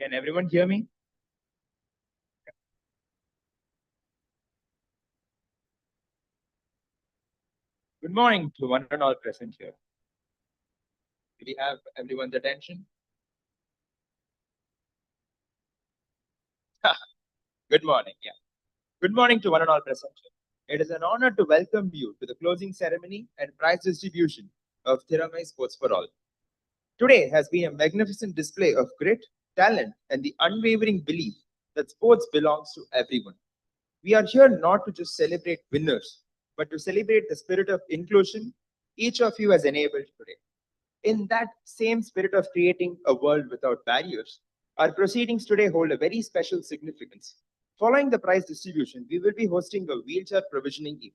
Can everyone hear me? Good morning to one and all present here. Do we have everyone's attention? Good morning. Yeah. Good morning to one and all present here. It is an honor to welcome you to the closing ceremony and prize distribution of Thiramai Sports for All. Today has been a magnificent display of grit, talent, and the unwavering belief that sports belongs to everyone. We are here not to just celebrate winners, but to celebrate the spirit of inclusion each of you has enabled today. In that same spirit of creating a world without barriers, our proceedings today hold a very special significance. Following the prize distribution, we will be hosting a wheelchair provisioning event.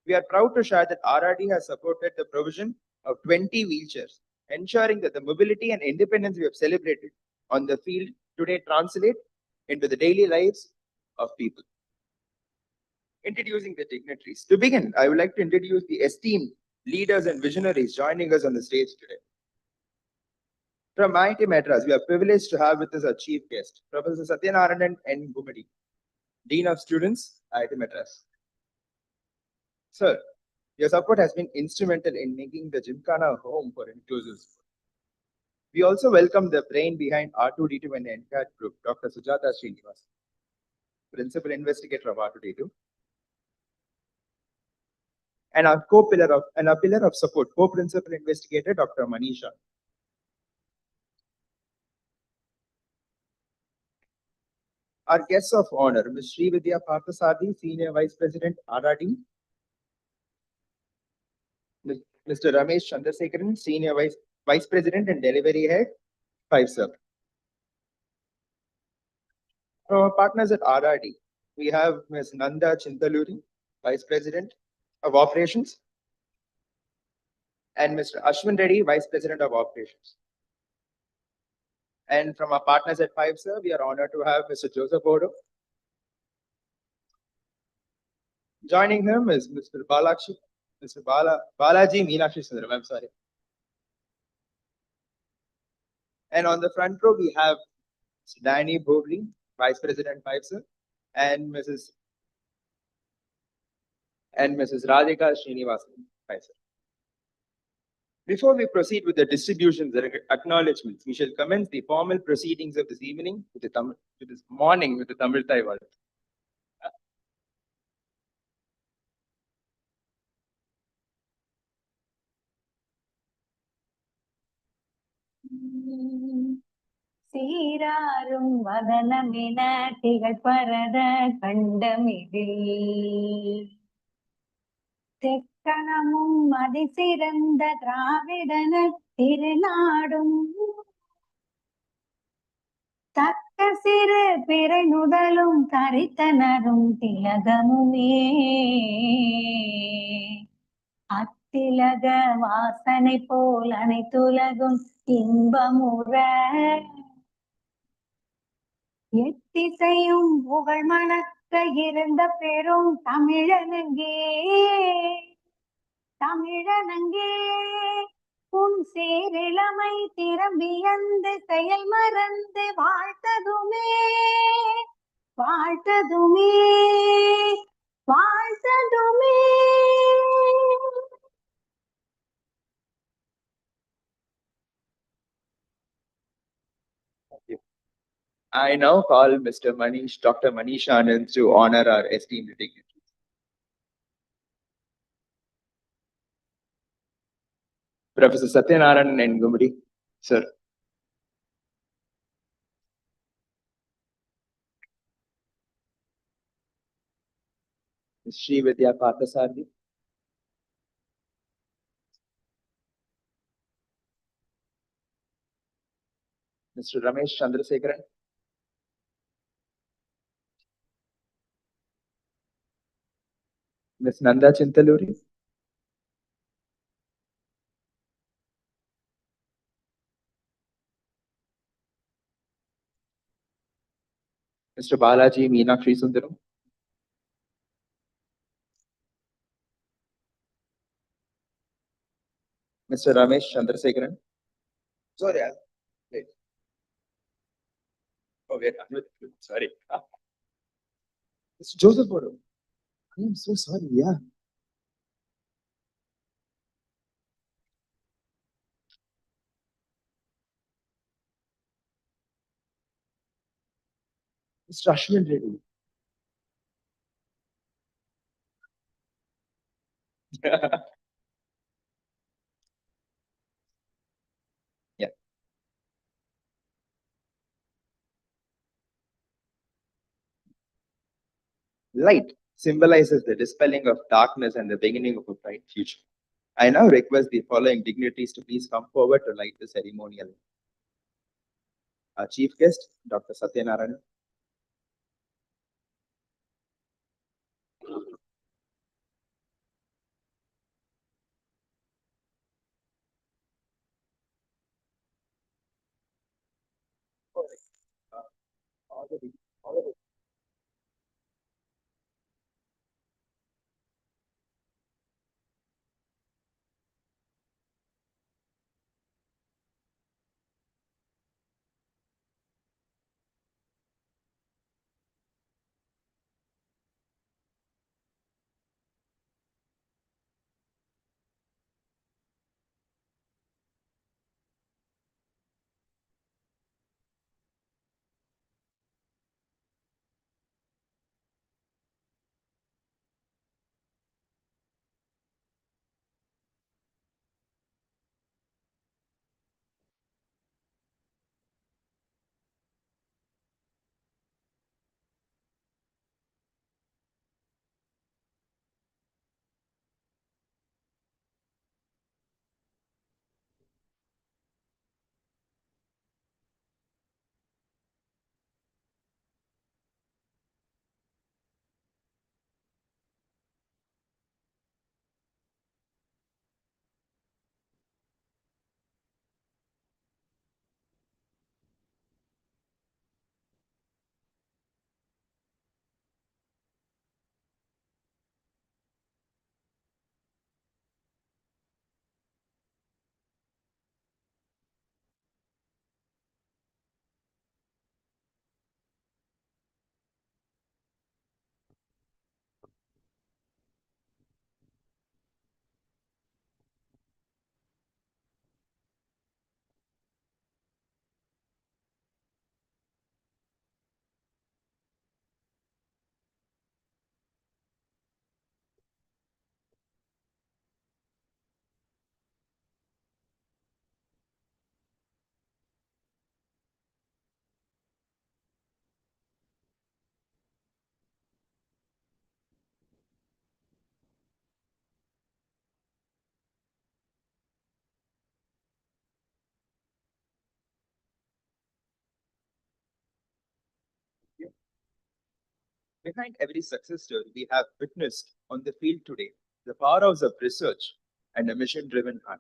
We are proud to share that RRD has supported the provision of 20 wheelchairs, ensuring that the mobility and independence we have celebrated on the field today translate into the daily lives of people. Introducing the dignitaries. To begin, I would like to introduce the esteemed leaders and visionaries joining us on the stage today. From IIT Madras, we are privileged to have with us our chief guest, Professor Satyanarayanan N. Gumadi, Dean of Students, IIT Madras. Sir, your support has been instrumental in making the Gymkhana a home for inclusive sport. We also welcome the brain behind R2D2 and the NCAHT group, Dr. Sujata Srinivas, Principal Investigator of R2D2, and our pillar of support, Co-Principal Investigator, Dr. Manisha. Our guests of honor, Ms. Srividya Parthasarthi, Senior Vice President, RRD, Mr. Ramesh Chandrasekharan, Senior Vice President and Delivery Head, 5-Sub. From our partners at RRD, we have Ms. Nanda Chintaluri, Vice President of Operations, and Mr. Ashwin Reddy, Vice President of Operations. And from our partners at 5-Sub, we are honored to have Mr. Joseph Odo. Joining him is Mr. Balaji Meenakshi Sundaram, I'm sorry. And on the front row, we have Mr. Danny Bhovli, Vice President 5-Sub, and Mrs. Radhika Srinivasan, 5-Sub. Before we proceed with the distributions and acknowledgements, we shall commence the formal proceedings of this evening with this morning with the Tamil Thai World. சீராரும் வதனமென திகழ்பரத கண்டமிதில் தெக்கணமும் அதிசிறந்த திராவிடன திருநாடும் தக்க சிறு பிறை நுதலும் தரித்தனரும் திலகமுமே அத்திலக வாசனை போல் அனைத்துலகும் இன்பமுற எத்திசையும் புகழ் மணக்க இருந்த பெரும் தமிழனங்கே உன் சீரிழமை திரும்பியந்து செயல் மறந்து வாழ்த்ததுமே I now call Dr. Manish Anand to honor our esteemed dignitaries. Professor Satyanarayanan N. Gumadi, sir. Ms. Srividya Parthasarthi. Mr. Ramesh Chandrasekharan. Ms. Nanda Chintaluri. Mr. Balaji Meenakshi Sundaram. Mr. Ramesh Chandrasekharan. Sorry, wait. we're done with it. Sorry. It's Joseph Bodo. I am so sorry. Yeah. It's Rashmin Reddy. Yeah. Light symbolizes the dispelling of darkness and the beginning of a bright future. I now request the following dignitaries to please come forward to light the ceremonial. Our chief guest, Dr. Satyanarayan. Behind every success story we have witnessed on the field today, the powerhouse of research and a mission-driven heart.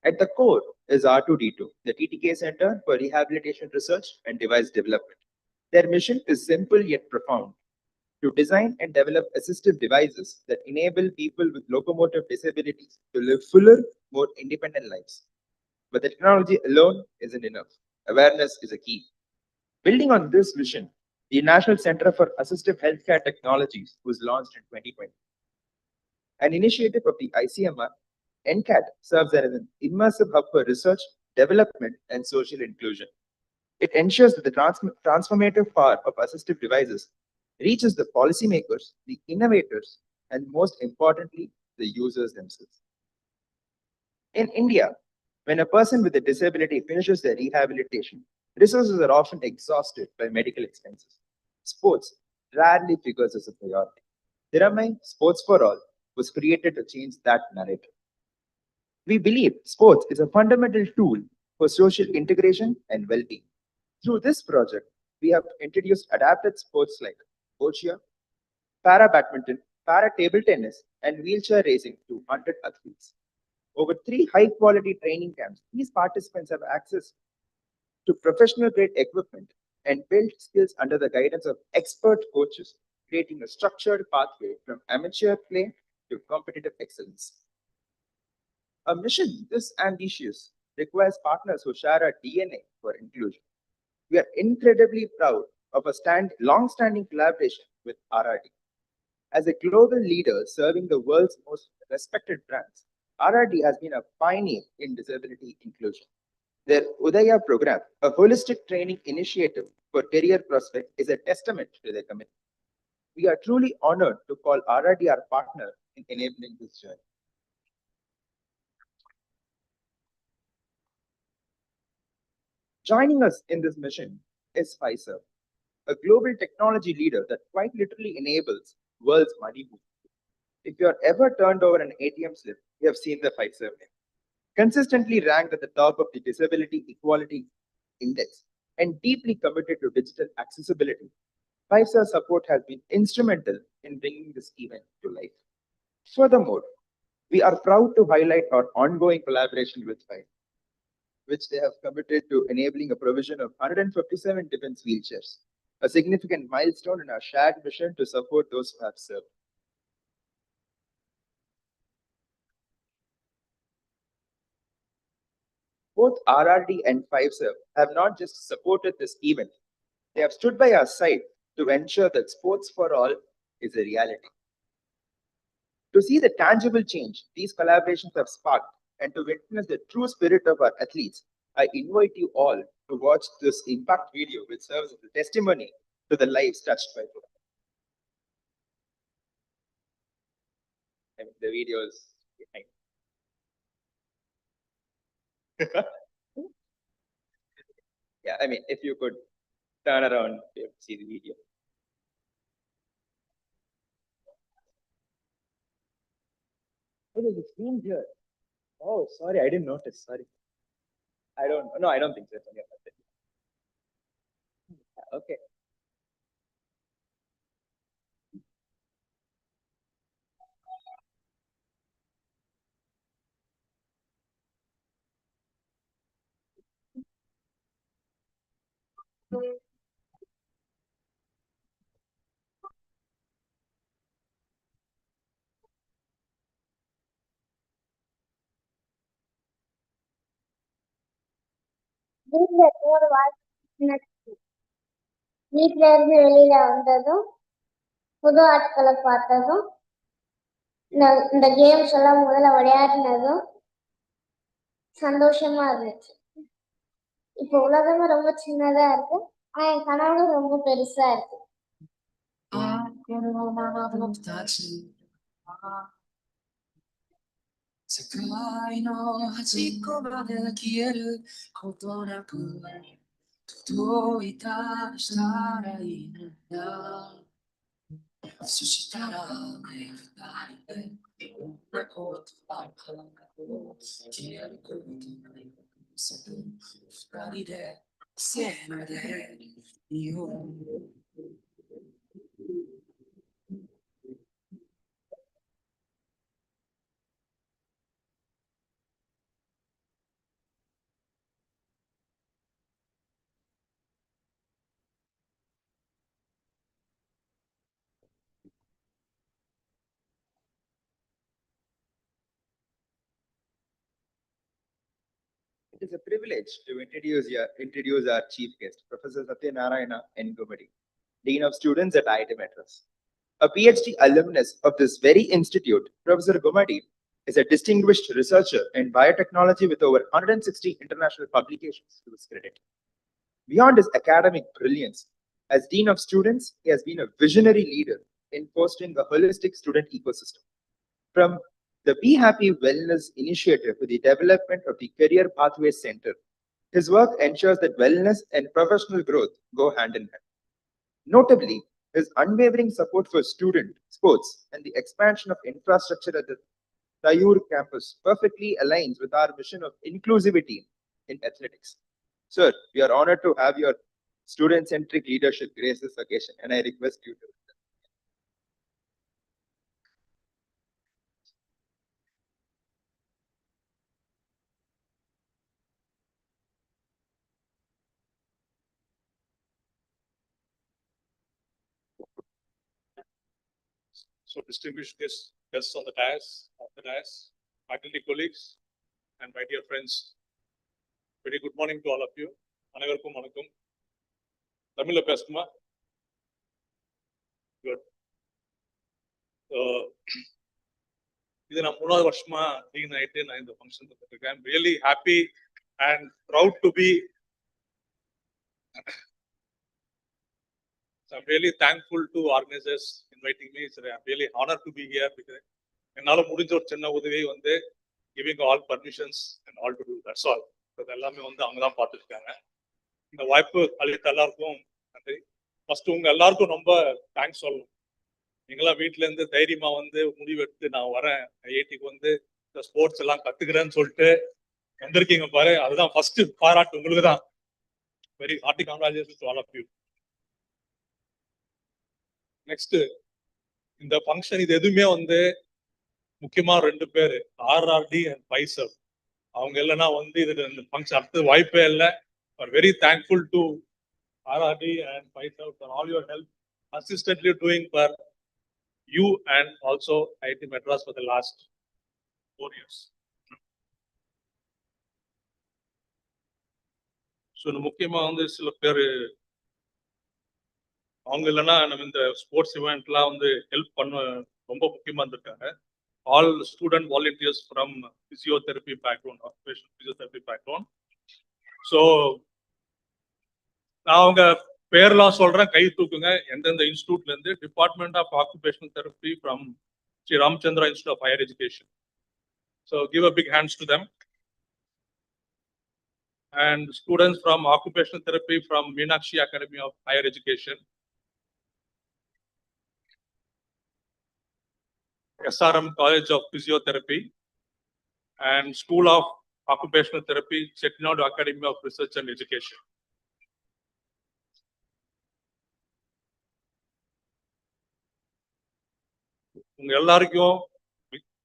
At the core is R2D2, the TTK Center for Rehabilitation Research and Device Development. Their mission is simple yet profound: to design and develop assistive devices that enable people with locomotive disabilities to live fuller, more independent lives. But the technology alone isn't enough. Awareness is a key. Building on this vision, the National Center for Assistive Health Technologies was launched in 2020. An initiative of the ICMR, NCAT serves as an immersive hub for research, development, and social inclusion. It ensures that the transformative power of assistive devices reaches the policymakers, the innovators, and most importantly, the users themselves. In India, when a person with a disability finishes their rehabilitation, resources are often exhausted by medical expenses. Sports rarely figures as a priority. Thiramai Sports for All was created to change that narrative. We believe sports is a fundamental tool for social integration and well-being. Through this project, we have introduced adapted sports like boccia, para badminton, para table tennis, and wheelchair racing to 100 athletes. Over 3 high-quality training camps, these participants have access to professional-grade equipment and build skills under the guidance of expert coaches, creating a structured pathway from amateur play to competitive excellence. A mission this ambitious requires partners who share our DNA for inclusion. We are incredibly proud of a long-standing collaboration with RRD. As a global leader serving the world's most respected brands, RRD has been a pioneer in disability inclusion. Their Udaya program, a holistic training initiative for career prospects, is a testament to their commitment. We are truly honored to call RRD our partner in enabling this journey. Joining us in this mission is Pfizer, a global technology leader that quite literally enables world's money movement. If you have ever turned over an ATM slip, you have seen the Pfizer name. Consistently ranked at the top of the Disability Equality Index and deeply committed to digital accessibility, Pfizer's support has been instrumental in bringing this event to life. Furthermore, we are proud to highlight our ongoing collaboration with Pfizer, which they have committed to enabling a provision of 157 defense wheelchairs, a significant milestone in our shared mission to support those who have served. Both RRD and Pfizer have not just supported this event, they have stood by our side to ensure that sports for all is a reality. To see the tangible change these collaborations have sparked and to witness the true spirit of our athletes, I invite you all to watch this impact video, which serves as a testimony to the lives touched by football. I mean, the video is behind. Yeah, I mean, if you could turn around to see the video. Oh, there's a screen here. Oh, sorry, I didn't notice. Sorry. I don't think so. Okay. வீட்ல இருந்து வெளியில வந்ததும் புது ஆட்களை பார்த்ததும் இந்த games எல்லாம் முதல்ல விளையாடினதும் சந்தோஷமா இருந்துச்சு. இப்போ உலகமே ரொம்ப சின்னதா இருக்கு, ஆனா என் கனவு ரொம்ப பெருசா இருக்கு. It is a privilege to introduce our chief guest, Professor Satyanarayana N. Gumadi, Dean of Students at IIT Madras. A PhD alumnus of this very institute, Professor Gumadi is a distinguished researcher in biotechnology with over 160 international publications to his credit. Beyond his academic brilliance, as Dean of Students, he has been a visionary leader in fostering a holistic student ecosystem. From the Be Happy Wellness Initiative to the development of the Career Pathways Center, his work ensures that wellness and professional growth go hand in hand. Notably, his unwavering support for student sports and the expansion of infrastructure at the Tayur campus perfectly aligns with our mission of inclusivity in athletics. Sir, we are honored to have your student-centric leadership grace this occasion, and I request you to. So distinguished guests on the dais, faculty colleagues, and my dear friends, very good morning to all of you. அனைவருக்கும் வணக்கம். தமிழ்ல பேசணுமா? இது நான் 3வது வருஷமா dean ஆயிட்டு நான் இந்த ஃபங்க்ஷன் இருக்கேன். I'm really happy and proud to be. I'm really thankful to organizers inviting me. It's really honor to be here because என்னால முடிஞ்ச ஒரு சின்ன உதவி வந்து giving all permissions and all to do. That's all. அது எல்லாமே வந்து அவங்க தான் பார்த்துருக்காங்க. இந்த வாய்ப்பு அளித்த எல்லாருக்கும் நன்றி. ஃபர்ஸ்ட் உங்க எல்லாருக்கும் ரொம்ப தேங்க்ஸ் சொல்லணும். நீங்களாம் வீட்டுல இருந்து தைரியமா வந்து முடிவெடுத்து நான் வரேன் ஐஐடிக்கு வந்து இந்த ஸ்போர்ட்ஸ் எல்லாம் கத்துக்கிறேன்னு சொல்லிட்டு வந்திருக்கீங்க பாரு, அதுதான் ஃபர்ஸ்ட் பாராட்டு உங்களுக்கு தான். Very hearty congratulations to all of you. Next இந்த ஃபங்க்ஷன் இது எதுவுமே வந்து முக்கியமா 2 பேரு ஆர்ஆர்டி அண்ட் பைசப், அவங்க இல்லைன்னா வந்து இது இந்த ஃபங்க்ஷன் அடுத்த வாய்ப்பே இல்லை. Very thankful to ஆர்ஆர்டி and bicep for all your help consistently doing for you and also IIT Madras for the last 4 years. So முக்கியமா வந்து சில பேர் அவங்க இல்லைன்னா நம்ம இந்த ஸ்போர்ட்ஸ் இவெண்ட்லாம் வந்து ஹெல்ப் பண்ண ரொம்ப முக்கியமா இருந்திருக்காங்க. All student volunteers from physiotherapy background, occupational physiotherapy background. So நான் அவங்க பேர்லாம் சொல்றேன், கை தூக்குங்க. எந்தெந்த இன்ஸ்டியூட்ல இருந்து? Department of occupational therapy from Shri Ramachandra institute of higher education. So give a big hands to them. And students from occupational therapy from Meenakshi Academy of Higher Education, SRM College of Physiotherapy, and School of Occupational Therapy, Chettinad Academy of Research and Education. உங்க எல்லாருக்கும்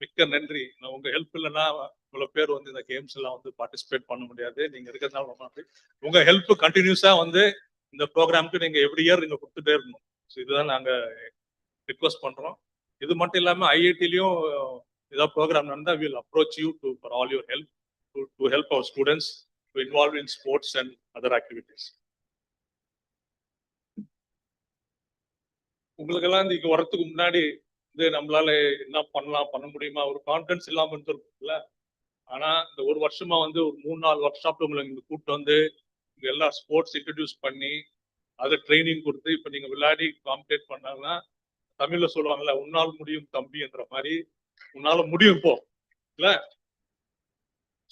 மிக்க நன்றி. உங்க help இல்லைன்னா இவ்வளவு பேர் வந்து இந்த கேம்ஸ் எல்லாம் வந்து பார்ட்டிசிபேட் பண்ண முடியாது. நீங்க இருக்கிறதுனால ரொம்ப நன்றி. உங்க ஹெல்ப் கண்டினியூஸா வந்து இந்த ப்ரோக்ராமுக்கு நீங்க எவ்ரி இயர் நீங்க கொடுத்துட்டே இருக்கணும். ஸோ இதுதான் நாங்க ரிக்வஸ்ட் பண்றோம். இது மட்டும் இல்லாம ஐஐடிலையும் ஏதாவது ப்ரோக்ராம் நடந்தா will approach you to for all your help to help our students to involve in sports and other activities. உங்களுக்கெல்லாம் இங்க வரத்துக்கு முன்னாடி இது நம்மளால என்ன பண்ணலாம் பண்ண முடியுமா ஒரு கான்ஃபிடன்ஸ் இல்லாம இருந்திருக்குல்ல. ஆனா இந்த ஒரு வருஷமா வந்து ஒரு 3-4 ஒர்க் ஷாப்ல உங்களுக்கு இங்க கூப்பிட்டு வந்து இங்க எல்லா ஸ்போர்ட்ஸ் இன்ட்ரடியூஸ் பண்ணி அதை ட்ரைனிங் கொடுத்து இப்ப நீங்க விளையாடி காம்படேட் பண்ணாங்கன்னா தமிழ்ல சொல்லுவாங்கல்ல, உன்னால் முடியும் தம்பி என்ற மாதிரி உன்னால முடியும் இப்போ இல்ல.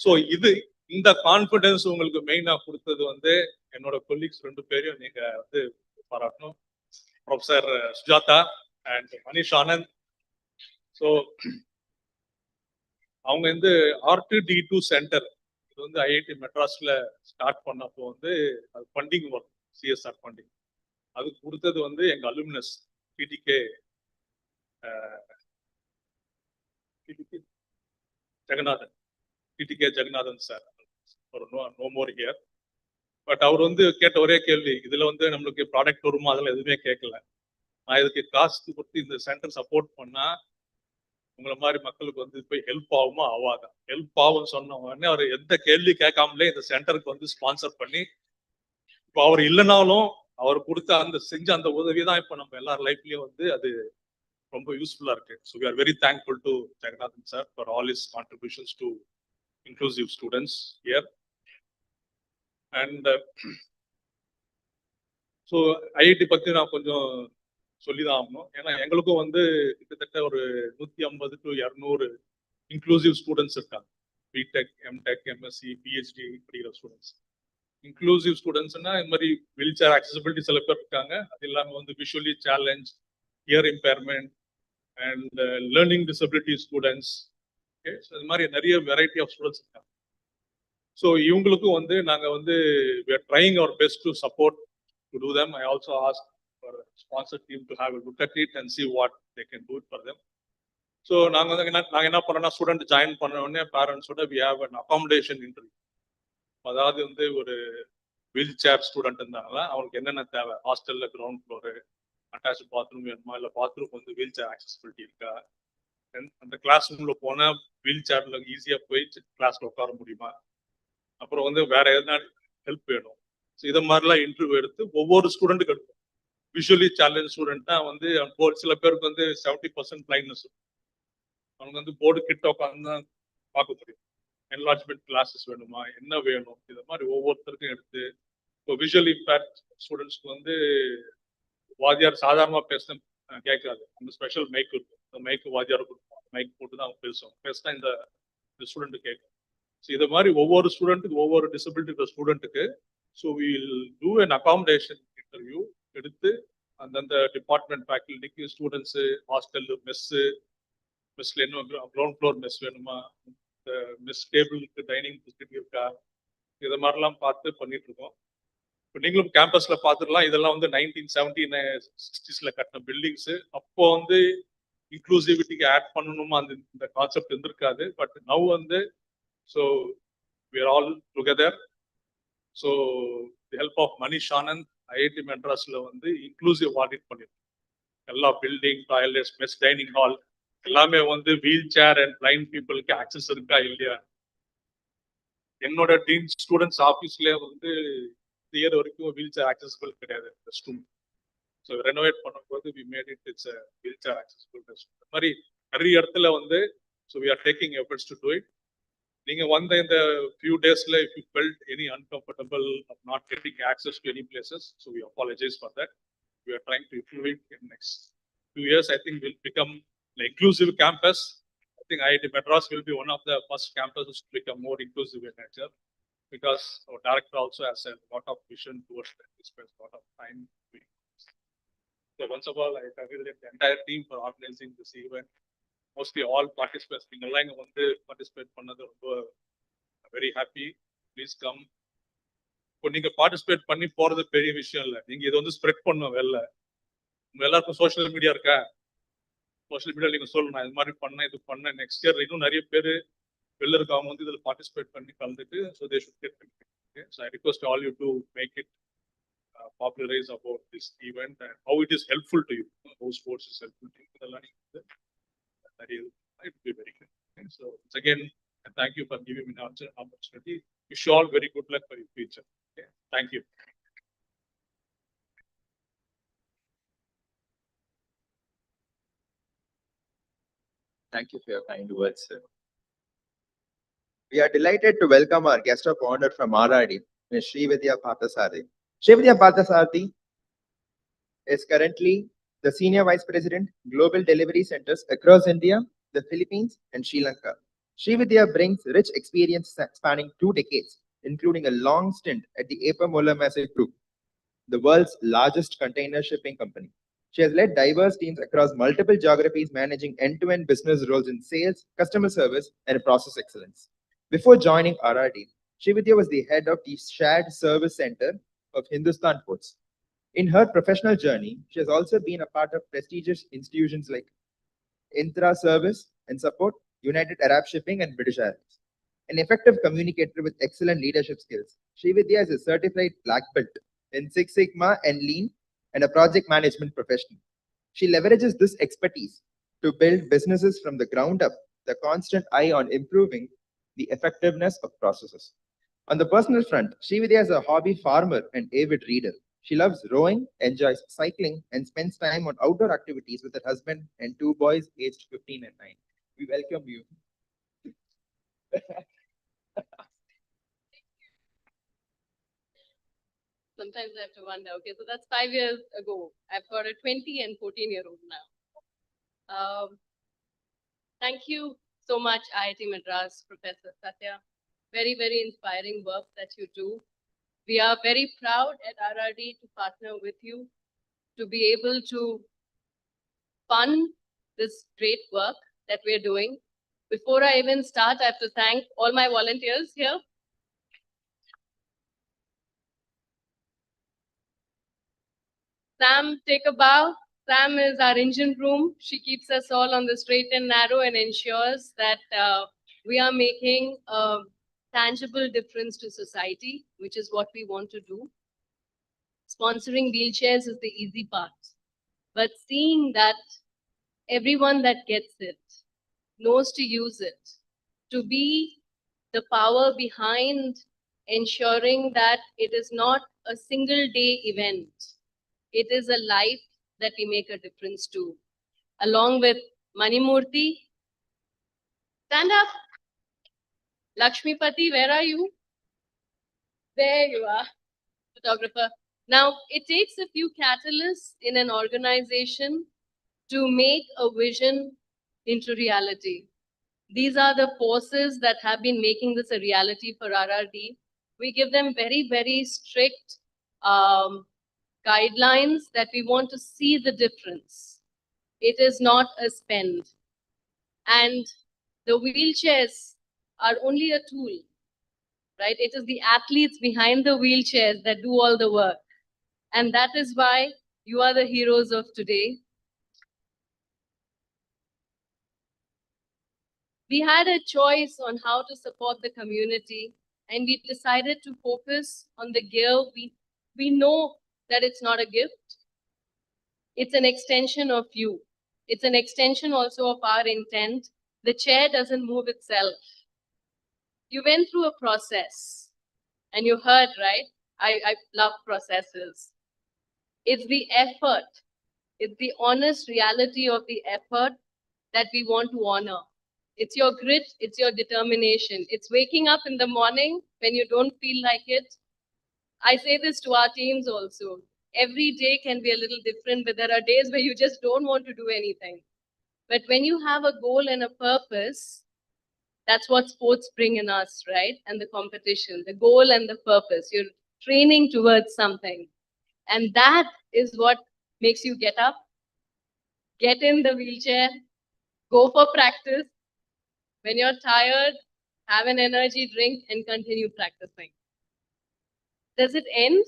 சோ இது இந்த கான்பிடன்ஸ் உங்களுக்கு மெயினா கொடுத்தது வந்து என்னோட கொலீக்ஸ் 2 பேரையும் நீங்க வந்து பாராட்டணும். Professor Sujatha and Manish Anand. So அவங்க வந்து R2D2 சென்டர் இது வந்து ஐஐடி மெட்ராஸ்ல ஸ்டார்ட் பண்ணப்போ வந்து அது ஃபண்டிங் வரும், CSR ஃபண்டிங். அதுக்கு கொடுத்தது வந்து எங்க alumnus TTK Jeganathan, TTK Jeganathan sir. ஒரு நோ மோர் ஹியர். பட் அவர் வந்து கேட்ட ஒரே கேள்வி, இதுல வந்து நம்மளுக்கு ப்ராடக்ட் வருமா, அதெல்லாம் எதுவுமே கேட்கல. நான் இதுக்கு காசு கொடுத்து இந்த சென்டர் சப்போர்ட் பண்ணா உங்களை மாதிரி மக்களுக்கு வந்து போய் ஹெல்ப் ஆகுமா ஆகாதா? ஹெல்ப் ஆகும்னு சொன்ன உடனே அவர் எந்த கேள்வி கேட்காமலே இந்த சென்டருக்கு வந்து ஸ்பான்சர் பண்ணி, இப்போ அவர் இல்லைனாலும் அவர் கொடுத்த அந்த செஞ்ச அந்த உதவி தான் இப்போ நம்ம எல்லார் லைஃப்லயும் வந்து அது ரொம்ப யூஸ்ஃபுல்லா இருக்கு. So we are very thankful to Jeganathan sir for all his contributions to inclusive students here. And so IIT பத்தி நான் கொஞ்சம் சொல்லிதான் ஆகணும். ஏன்னா எங்களுக்கும் வந்து கிட்டத்தட்ட ஒரு 150 to 200 இன்க்ளூசிவ் ஸ்டூடெண்ட்ஸ் இருக்காங்க. பிடெக், எம்டெக், எம்எஸ்சி, பிஹெச்டி படிக்கிற ஸ்டூடெண்ட்ஸ். இன்க்ளூசிவ் ஸ்டூடெண்ட்ஸ்னா இந்த மாதிரி வீல் சேர் அக்சசிபிலிட்டி சில பேர் இருக்காங்க. அது இல்லாமல் வந்து visually challenge, here impairment and learning disability students. Okay, so இது மாதிரி நிறைய வெரைட்டி ஆஃப் ஸ்டூடெண்ட்ஸ் இருக்காங்க. ஸோ இவங்களுக்கும் வந்து நாங்கள் வந்து we are trying our best to support to do them. I also asked for a sponsor team to have a look at it and see what they can do it for them. So நாங்கள் என்ன பண்ணோம்னா, student join பண்ண உடனே பேரண்ட்ஸோட we have an accommodation interview. அதாவது வந்து ஒரு wheel chair student இருந்தாங்களா, அவங்களுக்கு என்னென்ன தேவை, ஹாஸ்டல்ல கிரவுண்ட் ஃப்ளோரு, அட்டாச் பாத்ரூம் வேணுமா, இல்லை பாத்ரூம் வந்து வீல் சேர் ஆக்சசிபிலிட்டி இருக்கா, அந்த கிளாஸ் ரூம்ல போனா வீல் சேர்ல ஈஸியா போய் கிளாஸ்ல உட்கார முடியுமா, அப்புறம் வந்து வேற எதனா ஹெல்ப் வேணும். ஸோ இதை மாதிரிலாம் இன்டர்வியூ எடுத்து ஒவ்வொரு ஸ்டூடெண்ட்டுக்கு எடுப்போம். விஷுவலி சேலஞ்ச் ஸ்டூடெண்ட்னா வந்து சில பேருக்கு வந்து 70% பிளைண்ட்னஸ். அவங்க வந்து போர்டு கிட்ட உட்காந்து தான் பார்க்க முடியும். என்லார்ஜ்மெண்ட் கிளாஸஸ் வேணுமா, என்ன வேணும், இது மாதிரி ஒவ்வொருத்தருக்கும் எடுத்து இப்போ விஷுவலி இம்பேக்ட் ஸ்டூடெண்ட்ஸ்க்கு வந்து வாத்தியார் சாதாரணமாக பேச கேட்காது. அந்த ஸ்பெஷல் மைக் இருக்கும். அந்த மைக்கு வாத்தியார் கொடுப்போம். மைக் போட்டு தான் அவங்க பேசுவோம். பேசினா இந்த ஸ்டூடெண்ட் கேட்கும். ஸோ இது மாதிரி ஒவ்வொரு ஸ்டூடெண்ட்டுக்கு ஒவ்வொரு டிசபிலிட்டி இருக்கிற ஸ்டூடெண்ட்டுக்கு so will do an accommodation interview எடுத்து அந்தந்த டிபார்ட்மெண்ட் ஃபேக்கல்ட்டிக்கு ஸ்டூடெண்ட்ஸு ஹாஸ்டல் மெஸ்ல இன்னும் கிரவுண்ட் ஃப்ளோர் மெஸ் வேணுமா, இந்த மெஸ் டேபிளுக்கு டைனிங் ஃபெசிலிட்டி இருக்கா, இதை மாதிரிலாம் பார்த்து பண்ணிட்டு இருக்கோம். இப்போ நீங்களும் கேம்பஸ்ல பார்த்துடலாம். இதெல்லாம் வந்து 1970s கட்டின பில்டிங்ஸ். அப்போ வந்து இன்க்ளூசிவிட்டிக்கு ஆட் பண்ணணுமா இந்த கான்செப்ட் இருந்திருக்காது. பட் நவ் வந்து so we are all together. So the help of Manish Anand IIT மெட்ராஸ்ல வந்து இன்க்ளூசிவ் ஆடிட் பண்ணிருக்கோம். எல்லா building, toilets, mess, dining hall எல்லாமே வந்து வீல் சேர் அண்ட் பிளைண்ட் பீப்புளுக்கு ஆக்சஸ் இருக்கா இல்லையா. என்னோட டீன் ஸ்டூடெண்ட்ஸ் ஆஃபீஸ்லேயே வந்து இயர் வரைக்கும் வீல் சேர் ஆக்சசிபிள் கிடையாது ரெஸ்ட் ரூம். ஸோ ரெனோவேட் பண்ணும்போது we made it it's wheelchair accessible restroom. இந்த மாதிரி நிறைய இடத்துல வந்து so we are taking efforts to do it. நீங்க வந்த இந்த few daysல if you felt any uncomfortable of not getting access to any places, so we apologize for that. We are trying to improve it in next few years. I think will become an inclusive campus. I think IIT Madras will be one of the first campuses to become more inclusive in nature, because our director also has a lot of vision towards that. He spends a lot of time doing this. So once of all, I congratulate the entire team for organizing this event. Mostly all participants, நீங்கெல்லாம் இங்க வந்து participate பண்ணது ரொம்ப very happy. Please come. இப்போ நீங்க participate பண்ணி போறது பெரிய விஷயம் இல்லை. நீங்க இதை வந்து ஸ்ப்ரெட் பண்ணணும் வெளில. உங்க எல்லாருக்கும் சோஷியல் மீடியா இருக்கா? சோஷியல் மீடியா நீங்க சொல்லணும், நான் இது மாதிரி பண்ணேன், இது பண்ணேன். நெக்ஸ்ட் இயர் இன்னும் நிறைய பேர் வெளில இருக்கவங்க வந்து இதில் பார்ட்டிசிபேட் பண்ணி கலந்துட்டு so they should get connected. So I request all you to make it popularize about this event and how it is helpful to you, how sports is helpful to you. இதெல்லாம் நீங்க வந்து it will be very good. And so once again, thank you for giving me an opportunity. Wish you all very good luck for your future. Okay. Thank you. Thank you for your kind words, sir. We are delighted to welcome our guest of honor from RRD, Ms. Srividya Parthasarathy. Srividya Parthasarathy is currently the Senior Vice President, Global Delivery Centers across India, the Philippines, and Sri Lanka. Srividya brings rich experience spanning 2 decades, including a long stint at the Aper Moller Massive Group, the world's largest container shipping company. She has led diverse teams across multiple geographies, managing end-to-end business roles in sales, customer service, and process excellence. Before joining RRD, Srividya was the head of the Shared Service Center of Hindustan Ports. In her professional journey, she has also been a part of prestigious institutions like Intra Service and Support, United Arab Shipping, and British Airways. An effective communicator with excellent leadership skills, Srividya is a certified black belt in Six Sigma and Lean and a project management professional. She leverages this expertise to build businesses from the ground up, the constant eye on improving the effectiveness of processes. On the personal front, Srividya is a hobby farmer and avid reader. She loves rowing, enjoys cycling, and spends time on outdoor activities with her husband and 2 boys aged 15 and 9. We welcome you. Sometimes I have to wonder, okay, so that's 5 years ago. I've got a 20 and 14-year-old now. Thank you so much, IIT Madras, Professor Satya. Very, very inspiring work that you do. We are very proud at RRD to partner with you, to be able to fund this great work that we're doing. Before I even start, I have to thank all my volunteers here. Sam, take a bow. Sam is our engine room. She keeps us all on the straight and narrow and ensures that we are making a tangible difference to society, which is what we want to do. Sponsoring wheelchairs is the easy part, but seeing that everyone that gets it knows to use it, to be the power behind ensuring that it is not a single day event, it is a life that we make a difference to. Along with Manimurthy, stand up. Lakshmipati, where are you? There you are, photographer. Now, it takes a few catalysts in an organization to make a vision into reality. These are the forces that have been making this a reality for RRD. We give them very, very strict guidelines that we want to see the difference. It is not a spend. And the wheelchairs are only a tool, right? It is the athletes behind the wheelchairs that do all the work. And that is why you are the heroes of today. We had a choice on how to support the community, and we decided to focus on the gear. We know that it's not a gift. It's an extension of you. It's an extension also of our intent. The chair doesn't move itself. You went through a process, and you heard, right? I love processes. It's the effort. It's the honest reality of the effort that we want to honor. It's your grit, it's your determination. It's waking up in the morning when you don't feel like it. I say this to our teams also. Every day can be a little different, but there are days where you just don't want to do anything. But when you have a goal and a purpose, that's what sports bring in us, right? And the competition, the goal and the purpose. You're training towards something. And that is what makes you get up, get in the wheelchair, go for practice. When you're tired, have an energy drink and continue practicing. Does it end?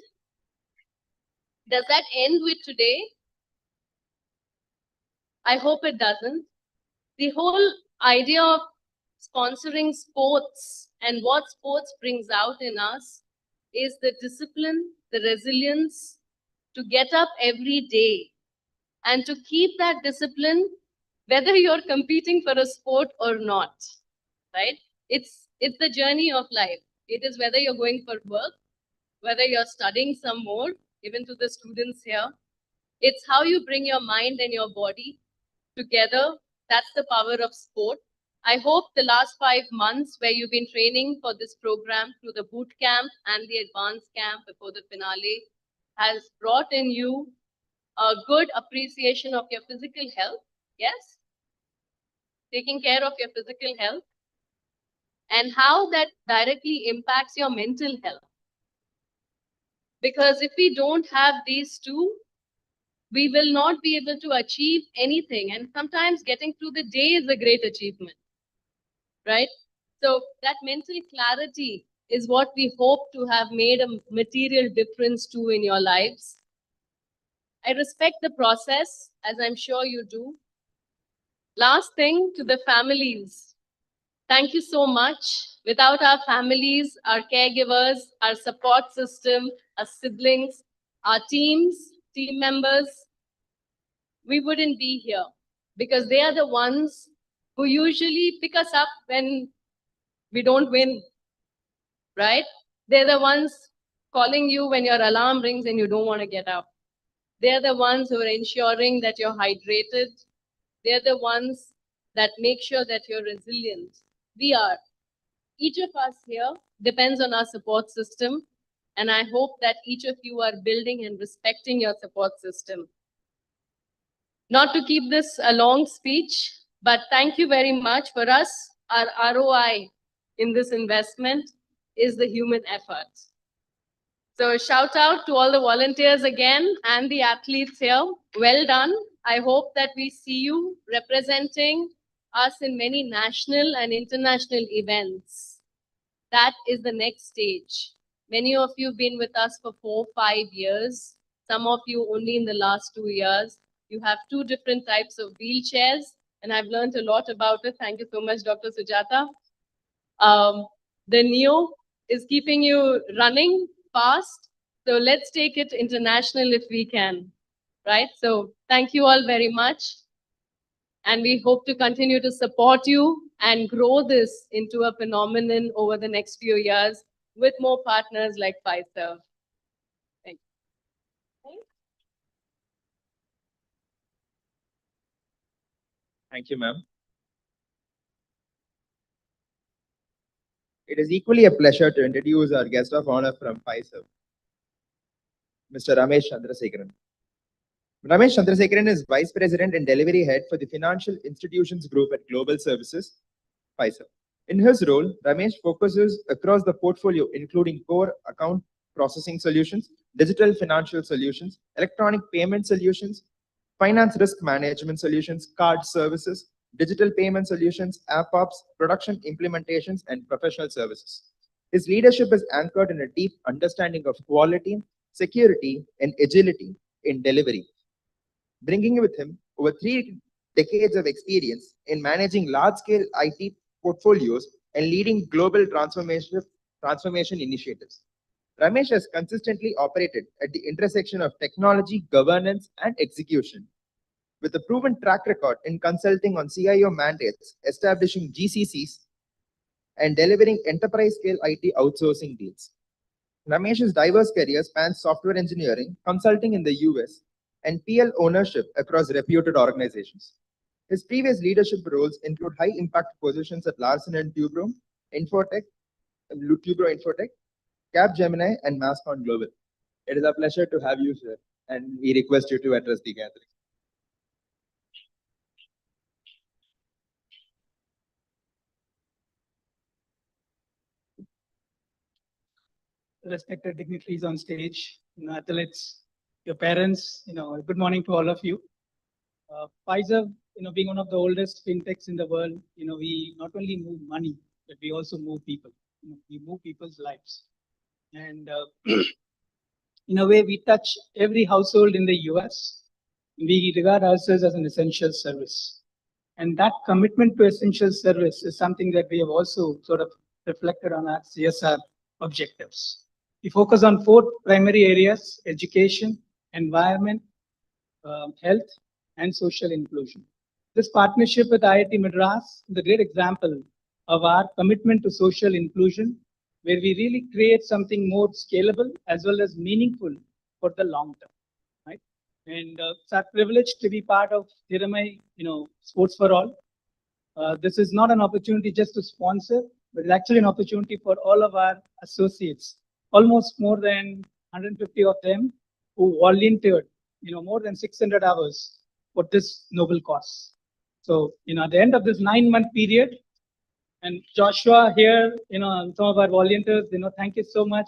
Does that end with today? I hope it doesn't. The whole idea of sponsoring sports and what sports brings out in us is the discipline, the resilience to get up every day and to keep that discipline, whether you're competing for a sport or not, right? It's the journey of life. It is whether you're going for work, whether you're studying some more, even to the students here. It's how you bring your mind and your body together. That's the power of sport. I hope the last 5 months where you've been training for this program through the boot camp and the advanced camp before the finale has brought in you a good appreciation of your physical health. Yes? Taking care of your physical health and how that directly impacts your mental health. Because if we don't have these two, we will not be able to achieve anything. And sometimes getting through the day is a great achievement, right? So that mental clarity is what we hope to have made a material difference to in your lives. I respect the process, as I'm sure you do. Last thing, to the families. Thank you so much. Without our families, our caregivers, our support system, our siblings, our teams, team members, we wouldn't be here because they are the ones who usually pick us up when we don't win, right? They're the ones calling you when your alarm rings and you don't want to get up. They're the ones who are ensuring that you're hydrated. They're the ones that make sure that you're resilient. We are. Each of us here depends on our support system. And I hope that each of you are building and respecting your support system. Not to keep this a long speech, but thank you very much. For us, our ROI in this investment is the human effort. So shout out to all the volunteers again and the athletes here. Well done. I hope that we see you representing us in many national and international events. That is the next stage. Many of you have been with us for 4, 5 years. Some of you only in the last 2 years. You have 2 different types of wheelchairs, and I've learned a lot about it. Thank you so much, Dr. Sujata. The Neo is keeping you running fast. So let's take it international if we can, right? So thank you all very much. And we hope to continue to support you and grow this into a phenomenon over the next few years with more partners like Pfizer. Thank you. Thank you, ma'am. It is equally a pleasure to introduce our guest of honor from Pfizer, Mr. Ramesh Chandrasekharan. Ramesh Chandrasekharan is Vice President and Delivery Head for the Financial Institutions Group at Global Services, Pfizer. In his role, Ramesh focuses across the portfolio, including core account processing solutions, digital financial solutions, electronic payment solutions, finance risk management solutions, card services, digital payment solutions, app ops, production implementations, and professional services. His leadership is anchored in a deep understanding of quality, security, and agility in delivery, bringing with him over 3 decades of experience in managing large-scale IT portfolios and leading global transformation initiatives. Ramesh has consistently operated at the intersection of technology, governance, and execution, with a proven track record in consulting on CIO mandates, establishing GCCs, and delivering enterprise-scale IT outsourcing deals. Ramesh's diverse career spans software engineering, consulting in the US, and PL ownership across reputed organizations. His previous leadership roles include high-impact positions at Larsen & Toubro, Infotech, Capgemini, and Mascon Global. It is a pleasure to have you, sir, and we request you to address the gathering. Respected dignitaries on stage, athletes, your parents, good morning to all of you. Pfizer, being one of the oldest fintechs in the world, we not only move money, but we also move people. We move people's lives. And in a way, we touch every household in the US. We regard ourselves as an essential service. And that commitment to essential service is something that we have also sort of reflected on our CSR objectives. We focus on 4 primary areas: education, environment, health, and social inclusion. This partnership with IIT Madras is a great example of our commitment to social inclusion, where we really create something more scalable as well as meaningful for the long term, right? And it's our privilege to be part of Thiramai, Sports for All. This is not an opportunity just to sponsor, but it's actually an opportunity for all of our associates, almost more than 150 of them who volunteered, more than 600 hours for this noble cause. So, at the end of this 9-month period, and Joshua here, some of our volunteers, thank you so much.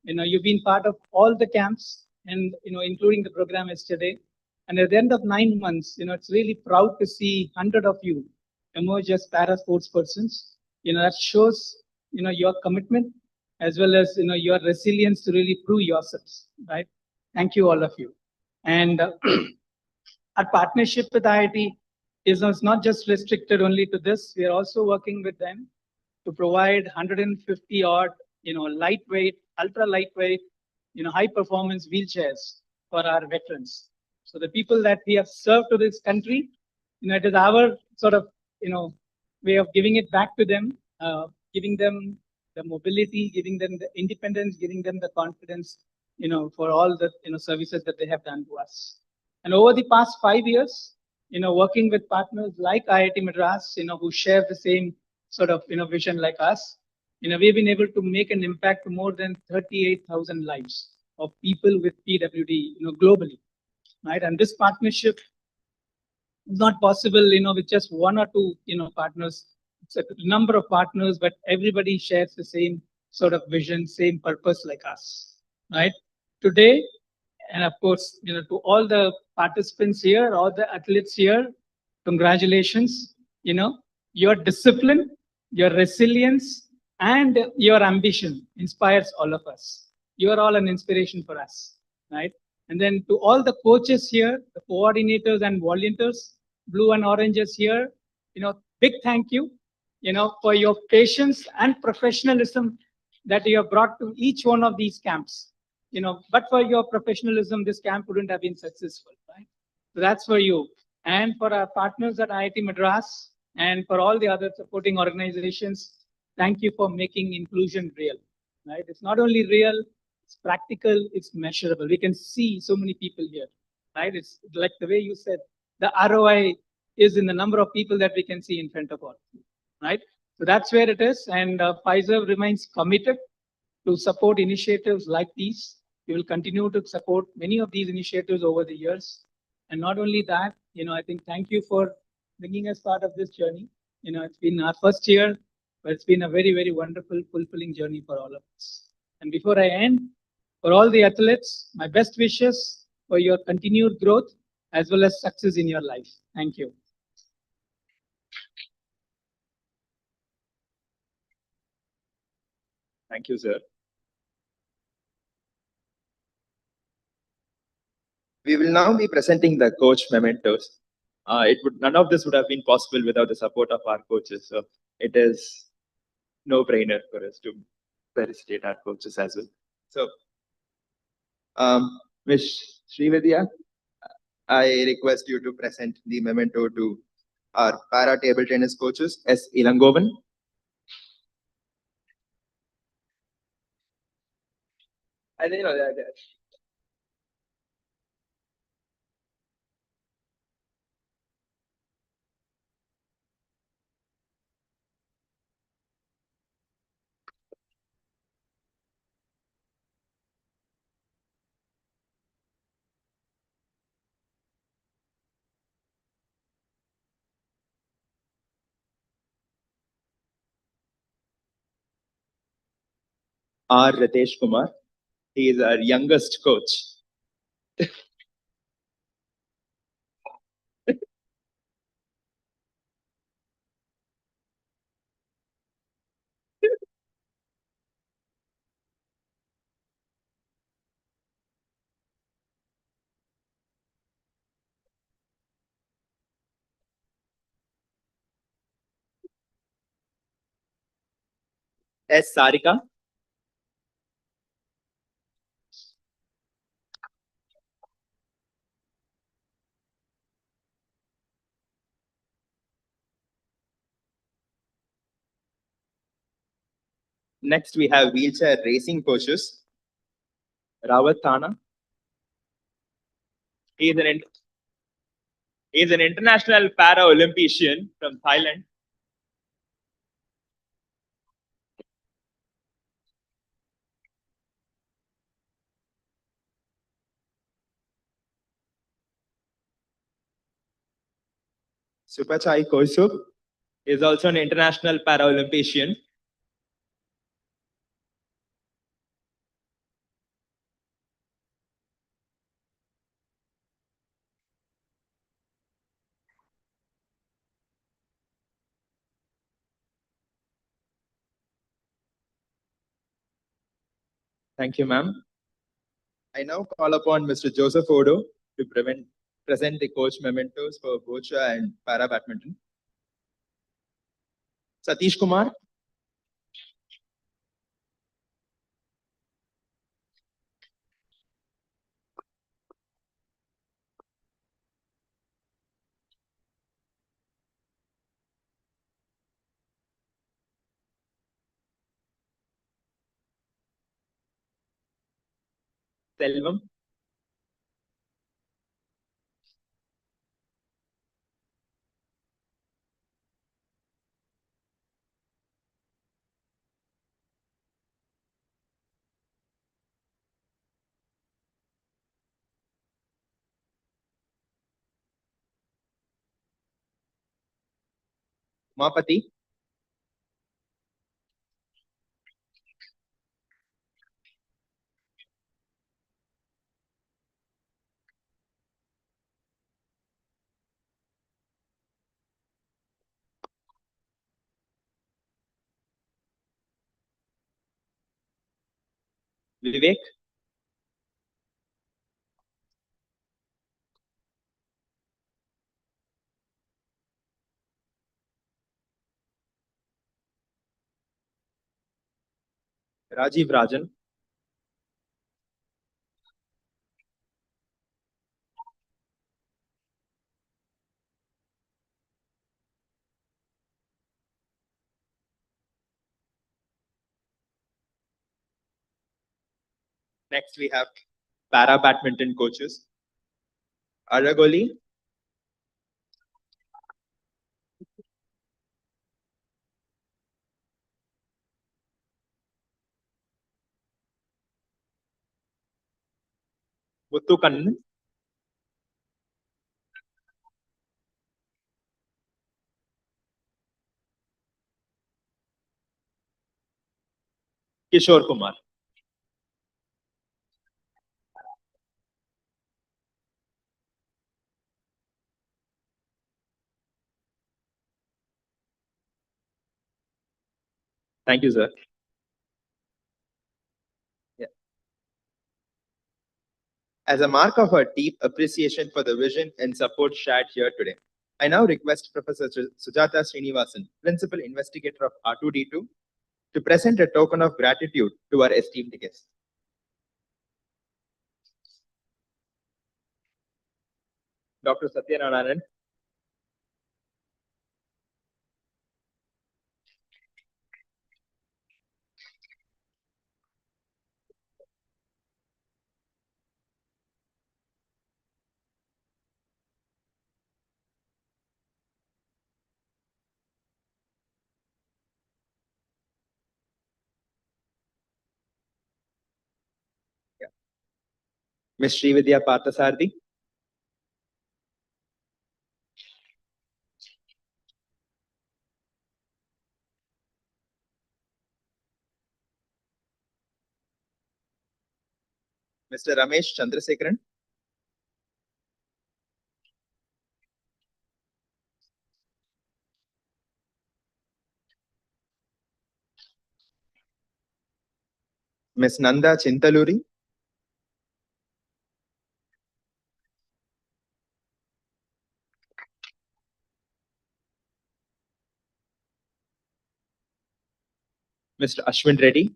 You've been part of all the camps and, including the program yesterday. And at the end of 9 months, it's really proud to see 100 of you emerge as para sports persons. That shows, your commitment as well as, your resilience to really prove yourselves, right? Thank you, all of you. And our partnership with IIT is not just restricted only to this. We are also working with them to provide 150 odd, lightweight, ultra lightweight, high performance wheelchairs for our veterans. So the people that we have served to this country, it is our sort of, way of giving it back to them, giving them the mobility, giving them the independence, giving them the confidence, for all the, services that they have done to us. And over the past 5 years, working with partners like IIT Madras, who share the same sort of, vision like us, we've been able to make an impact to more than 38,000 lives of people with PWD, globally, right? And this partnership is not possible, with just 1 or 2, partners. It's a number of partners, but everybody shares the same sort of vision, same purpose like us, right? Today, and of course, to all the participants here, all the athletes here, congratulations. Your discipline, your resilience, and your ambition inspires all of us. You are all an inspiration for us, right? And then to all the coaches here, the coordinators and volunteers, blue and oranges here, big thank you, for your patience and professionalism that you have brought to each one of these camps. But for your professionalism, this camp wouldn't have been successful, right? So that's for you. And for our partners at IIT Madras and for all the other supporting organizations, thank you for making inclusion real, right? It's not only real, it's practical, it's measurable. We can see so many people here, right? It's like the way you said, the ROI is in the number of people that we can see in front of us, right? So that's where it is. And Pfizer remains committed to support initiatives like these. We will continue to support many of these initiatives over the years. And not only that, I think thank you for bringing us part of this journey. It's been our first year, but it's been a very, very wonderful, fulfilling journey for all of us. And before I end, for all the athletes, my best wishes for your continued growth as well as success in your life. Thank you. Thank you, sir. We will now be presenting the coach mementos. None of this would have been possible without the support of our coaches. So it is no-brainer for us to felicitate our coaches as well. So, Ms. Srividya, I request you to present the memento to our para table tennis coaches, S. Ilangovan, I think R. Ritesh Kumar. He is our youngest coach. S. Sarika. Next, we have wheelchair racing coaches. Rawat Thana. He is an international para-Olympian from Thailand. Supachai Koisup is also an international para-Olympian. Thank you, ma'am. I now call upon Mr. Joseph Odo to present the coach mementos for Bocha and para badminton. Satish Kumar. Selvam. Mapati. Vivek. Rajiv Rajan. Next, we have para badminton coaches. Aragoli. Muthukannan, Kishore Kumar. Thank you, sir. Yeah. As a mark of our deep appreciation for the vision and support shared here today, I now request Professor Sujata Srinivasan, Principal Investigator of R2D2, to present a token of gratitude to our esteemed guests. Dr. Satyanarayanan. Yeah. Ms. Srividya Parthasarthi. Mr. Ramesh Chandrasekharan. Ms. Nanda Chintaluri. Mr. Ashwin Reddy.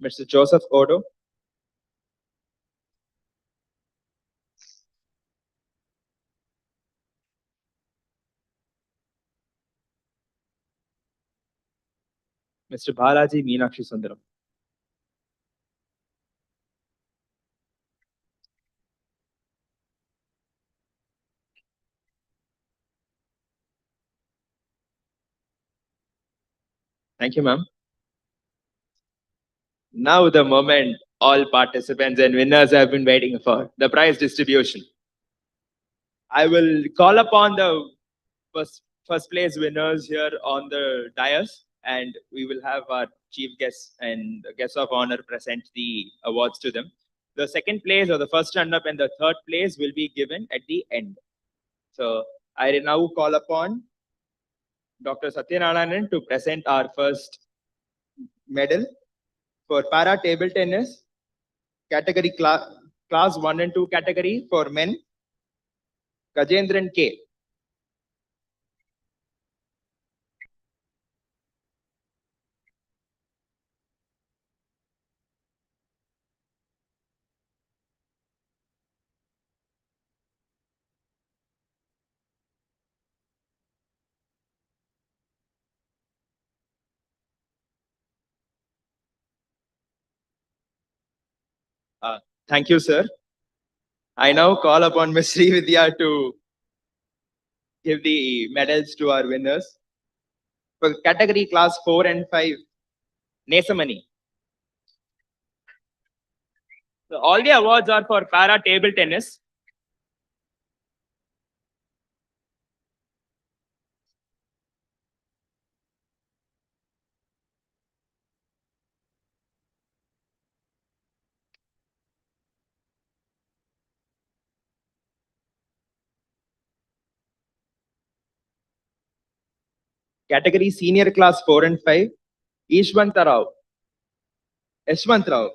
Mr. Joseph Odo. Mr. Balaji Meenakshi Sundaram. Thank you, ma'am. Now the moment all participants and winners have been waiting for, the prize distribution. I will call upon the first place winners here on the dais, and we will have our chief guests and guests of honor present the awards to them. The second place or the first runner-up and the third place will be given at the end. So I now call upon Dr. Satyanarayanan to present our first medal for para table tennis category class 1 and 2 category for men. Gajendran K. Thank you, sir. I now call upon Ms. Srividya to give the medals to our winners. For category class 4 and 5, Nesamani. So all the awards are for para table tennis. Category senior class 4 and 5, Ishwanta Rao. Yashwant Rao.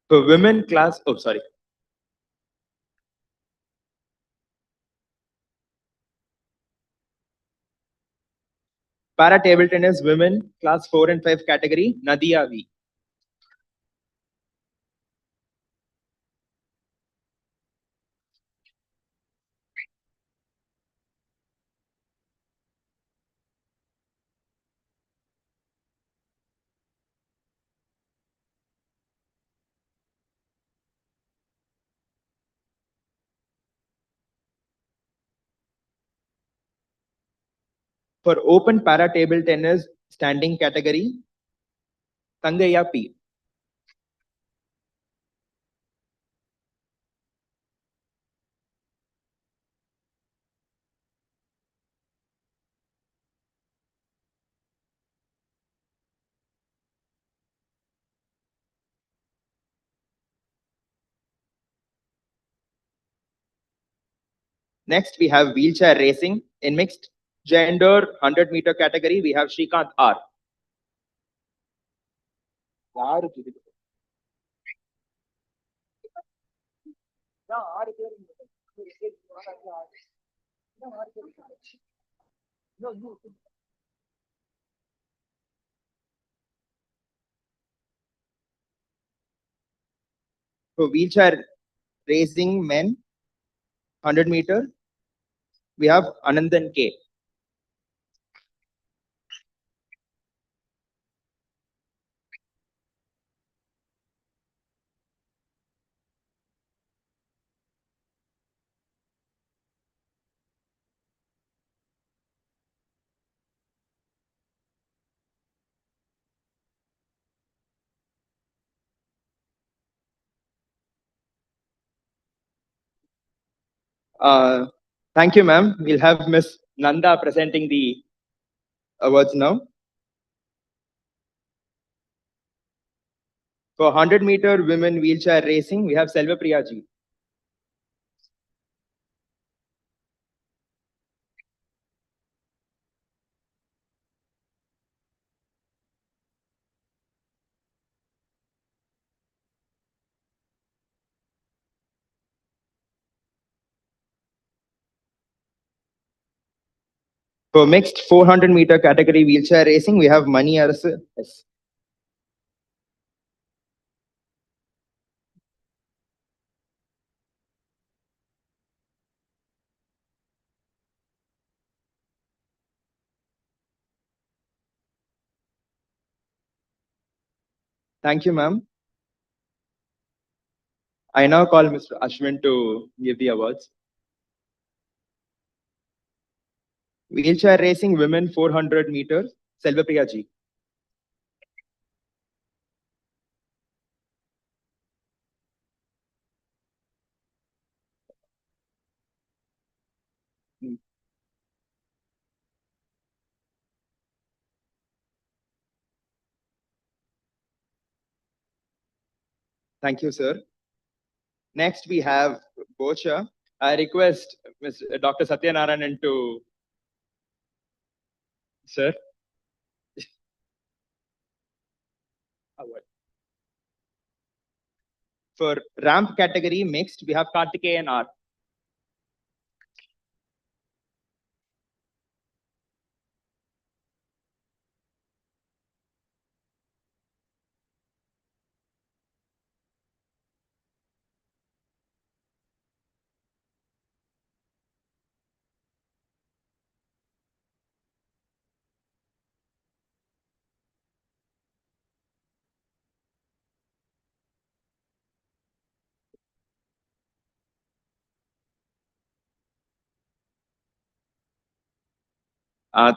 For women class, oh sorry. Para table tennis women class 4 and 5 category, Nadia V. For open para table tennis standing category, Tangaya P. Next, we have wheelchair racing in mixed gender 100-meter category. We have Shrikant R. For wheelchair racing men 100-meter, we have Anandan K. Thank you, ma'am. We'll have Miss Nanda presenting the awards now. For 100-meter women wheelchair racing, we have Selva Priya ji. For mixed 400-meter category wheelchair racing, we have Mani Arasu. Yes. Thank you, ma'am. I now call Mr. Ashwin to give the awards. Wheelchair racing women 400 meters, Selva Priya ji. Thank you, sir. Next, we have Bocha. I request Dr. Satyanarayanan to, sir. Award. For ramp category mixed, we have Kartikeyan R.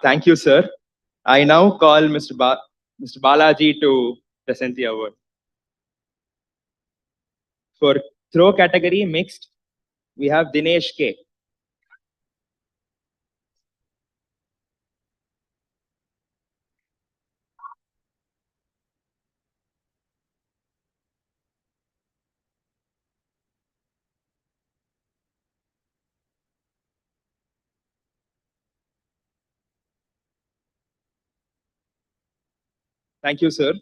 Thank you, sir. I now call Mr. Balaji to present the award. For throw category mixed, we have Dinesh K. Thank you, sir.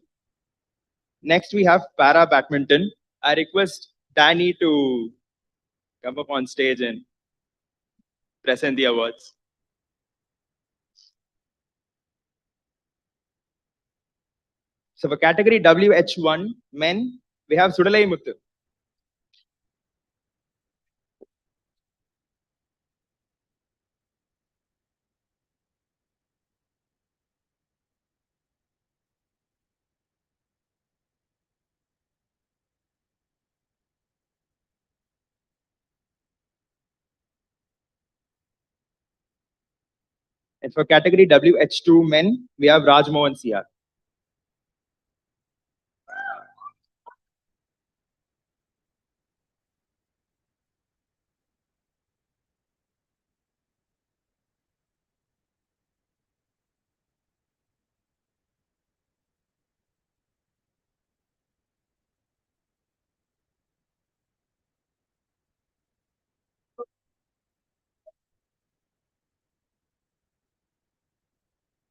Next, we have para badminton. I request Danny to come up on stage and present the awards. So for category WH1 men, we have Sudalai Muthu. And for category WH2 men, we have Raj Mohan CR.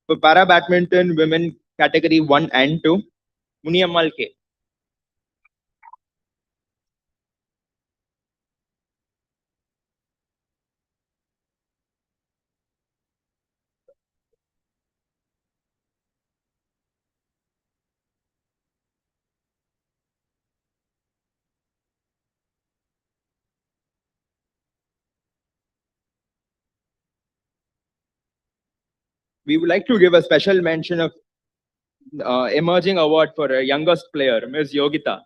For para badminton women category 1 and 2, Muniammal K. We would like to give a special mention of emerging award for a youngest player, Ms. Yogita.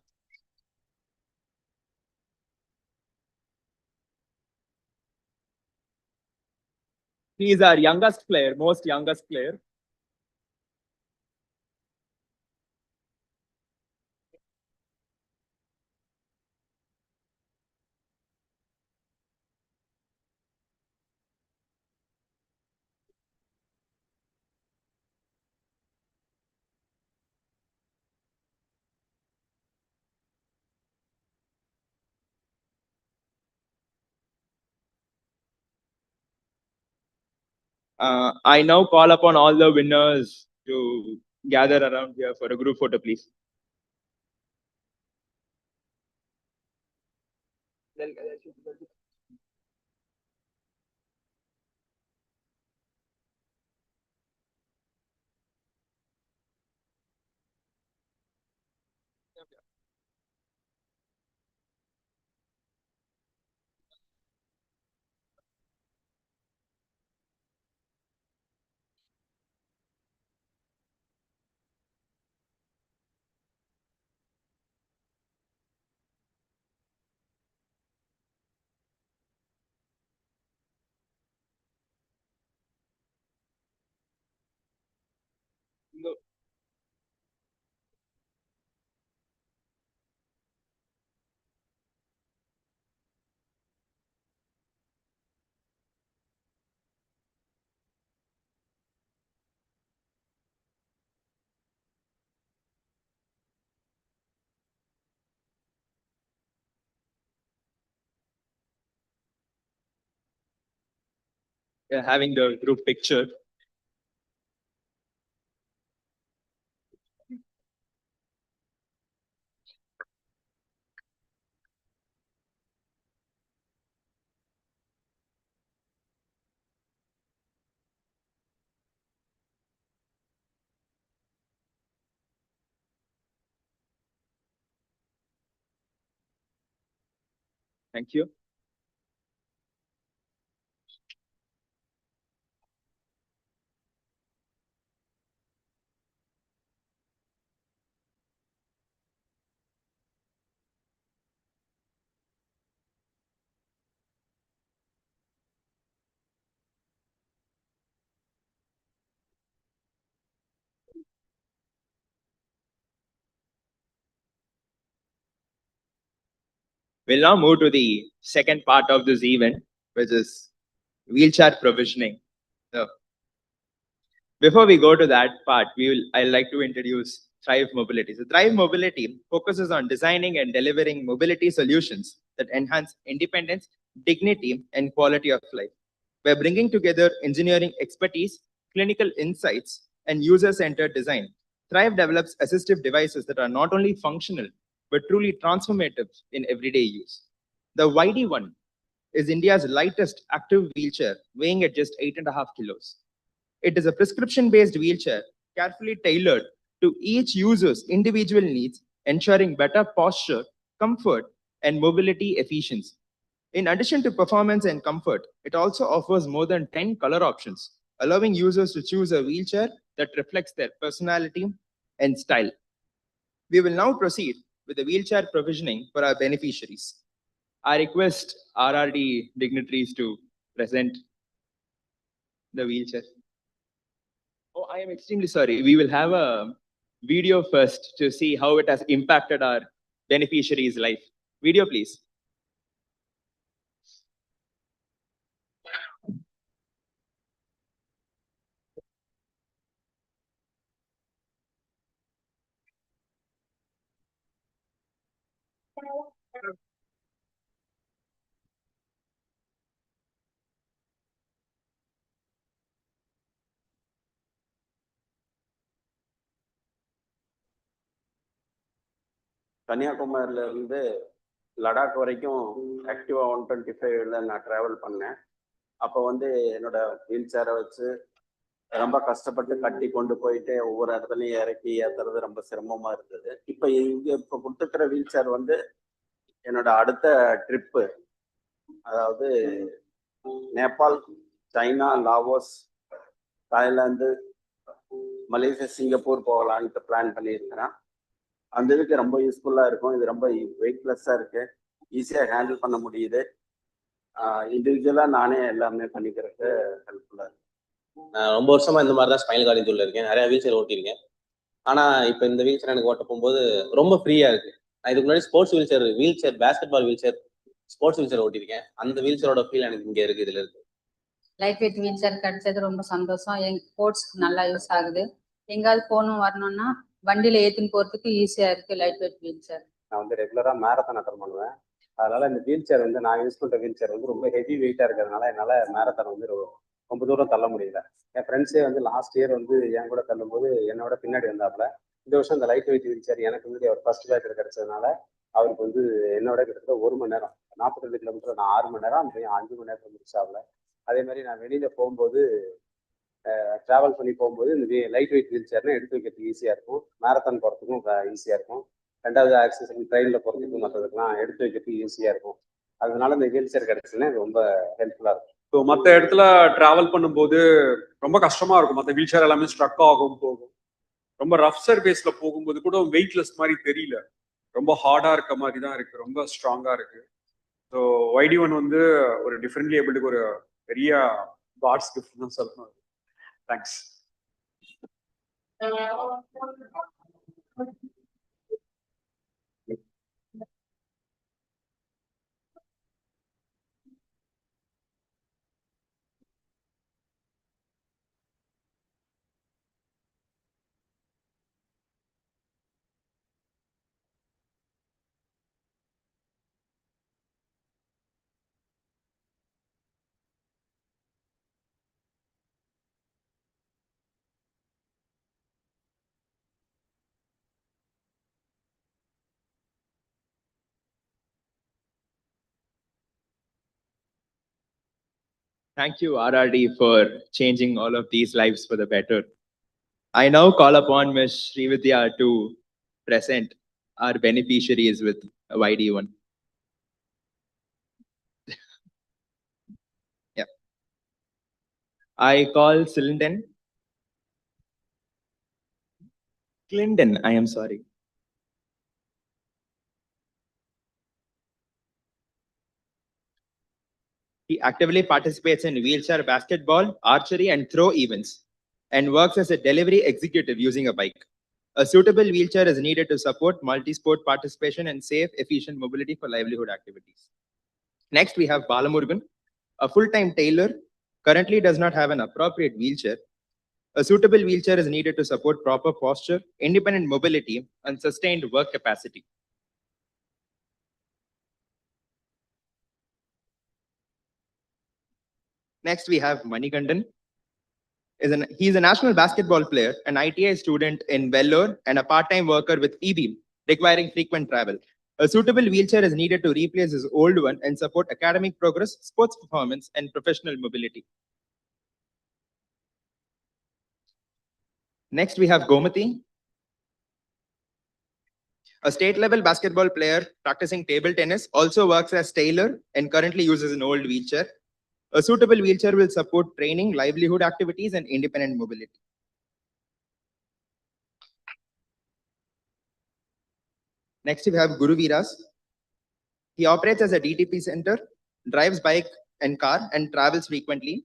He is our youngest player, most youngest player. I now call upon all the winners to gather around here for a group photo, please. No. Having the group picture. Thank you. We'll now move to the second part of this event, which is wheelchair provisioning. So, before we go to that part, I'd like to introduce Thrive Mobility. So Thrive Mobility focuses on designing and delivering mobility solutions that enhance independence, dignity, and quality of life. By bringing together engineering expertise, clinical insights, and user-centered design, Thrive develops assistive devices that are not only functional, but truly transformative in everyday use. The YD1 is India's lightest active wheelchair, weighing at just 8.5 kilos. It is a prescription-based wheelchair carefully tailored to each user's individual needs, ensuring better posture, comfort, and mobility efficiency. In addition to performance and comfort, it also offers more than 10 color options, allowing users to choose a wheelchair that reflects their personality and style. We will now proceed with the wheelchair provisioning for our beneficiaries. I request RRD dignitaries to present the wheelchair. I am extremely sorry. We will have a video first to see how it has impacted our beneficiaries' life. Video, please. கன்னியாகுமரியில இருந்து லடாக் வரைக்கும் ஆக்டிவா 125ல நான் travel பண்ணேன். அப்போ வந்து என்னோட wheel சேரை வச்சு ரொம்ப கஷ்டப்பட்டு கட்டி கொண்டு போயிட்டு ஒவ்வொரு இடத்துலையும் இறக்கி ஏற்றுறது ரொம்ப சிரமமா இருந்தது. இப்போ கொடுத்துருக்கிற வீல் சேர் வந்து என்னோட அடுத்த ட்ரிப்பு, அதாவது Nepal, China, Laos, Thailand, Malaysia, Singapore போகலான்ட்டு பிளான் பண்ணியிருக்கிறேன். அந்த இதுக்கு ரொம்ப யூஸ்ஃபுல்லாக இருக்கும். இது ரொம்ப வெயிட்லெஸ்ஸாக இருக்கு, ஈஸியாக ஹேண்டில் பண்ண முடியுது. இண்டிவிஜுவலாக நானே எல்லாமே பண்ணிக்கிறதுக்கு ஹெல்ப்ஃபுல்லாக இருக்கு. நான் ரொம்ப வருஷமா இந்த மாதிரி தான் ஸ்பைனல் கார்டு இன்ஜூரியில் இருக்கேன். நிறைய வீல் சேர் ஓட்டியிருக்கேன். ஆனால் இப்போ இந்த வீல் சேர் எனக்கு ஓட்ட போகும்போது ரொம்ப ஃப்ரீயாக இருக்கு. நான் இதுக்கு முன்னாடி sports wheelchair basketball wheelchair, sports wheelchair ஓட்டியிருக்கேன். அந்த வீல் சேரோட ஃபீல் எனக்கு இங்கே இருக்கு, இதில் இருக்கு. லைட் வெயிட் வீல் சேர் கிடைச்சது ரொம்ப சந்தோஷம். ஸ்போர்ட்ஸ்க்கு நல்லா யூஸ் ஆகுது. எங்காவது போகணும் வரணும்னா வண்டியில ஏற்றின்னு போகிறதுக்கு ஈஸியாக இருக்கு லைட் வெயிட் வீல் சேர். நான் வந்து ரெகுலராக மேரத்தான் அட்டன் பண்ணுவேன். அதனால இந்த வீல் சேர் வந்து நான் யூஸ் பண்ணுற வீல் சேர் வந்து ரொம்ப ஹெவி வெயிட்டாக இருக்கிறதுனால என்னால் மேரத்தான் வந்து ரொம்ப தூரம் தள்ள முடியல. என் ஃப்ரெண்ட்ஸே வந்து லாஸ்ட் இயர் வந்து என் கூட தள்ளும்போது என்னோட பின்னாடி வந்தாப்புல. இந்த வருஷம் இந்த லைட் வெயிட் வீல் சேர் எனக்கு வந்து அவர் ஃபர்ஸ்ட் பேட்சில் கிடைச்சதுனால அவருக்கு வந்து என்னோட கிட்டத்தட்ட 1 மணி நேரம், 42 கிலோமீட்டர் நான் 6 மணி நேரம், 5 மணி நேரத்தில் முடிச்சாப்புல. அதே மாதிரி நான் வெளியில போகும்போது ட்ராவல் பண்ணி போகும்போது இந்த லைட் வெயிட் வீல் சேர்னா எடுத்து வைக்கிறதுக்கு ஈஸியாக இருக்கும், மேரத்தான் போகிறதுக்கும் ஈஸியாக இருக்கும். ரெண்டாவது ஆக்சஸ் ட்ரெயினில் போகிறதுக்கும் மற்றதுக்கெல்லாம் எடுத்து வைக்கிறதுக்கு ஈஸியாக இருக்கும். அதனால இந்த வீல் சேர் கிடைச்சுன்னா ரொம்ப ஹெல்ப்ஃபுல்லாக இருக்கும். ஸோ மற்ற இடத்துல ட்ராவல் பண்ணும்போது ரொம்ப கஷ்டமா இருக்கும். மற்ற வீல் சேர் எல்லாமே ஸ்ட்ரக் ஆகும், போகும். ரொம்ப ரஃப் சர்ஃபேஸ்ல போகும்போது கூட வெயிட்லெஸ் மாதிரி தெரியல, ரொம்ப ஹார்டா இருக்க மாதிரி தான் இருக்கு, ரொம்ப ஸ்ட்ராங்கா இருக்கு. ஸோ YD1 வந்து ஒரு டிஃப்ரெண்ட்லி ஏபிளுக்கு ஒரு பெரிய காட்ஸ் கிஃப்ட் தான் சொல்லணும். Thanks. Thank you, RRD, for changing all of these lives for the better. I now call upon Ms. Srividya to present our beneficiaries with YD1. Yeah. I call Clinton, I am sorry. He actively participates in wheelchair basketball, archery, and throw events, and works as a delivery executive using a bike. A suitable wheelchair is needed to support multi-sport participation and safe, efficient mobility for livelihood activities. Next, we have Balamurgan, a full-time tailor, currently does not have an appropriate wheelchair. A suitable wheelchair is needed to support proper posture, independent mobility, and sustained work capacity. Next, we have Manikandan. He is a national basketball player, an ITI student in Vellore, and a part-time worker with eBeam, requiring frequent travel. A suitable wheelchair is needed to replace his old one and support academic progress, sports performance, and professional mobility. Next, we have Gomati, a state-level basketball player practicing table tennis, also works as tailor and currently uses an old wheelchair. A suitable wheelchair will support training, livelihood activities, and independent mobility. Next, we have Guru Viras. He operates as a DTP center, drives bike and car, and travels frequently.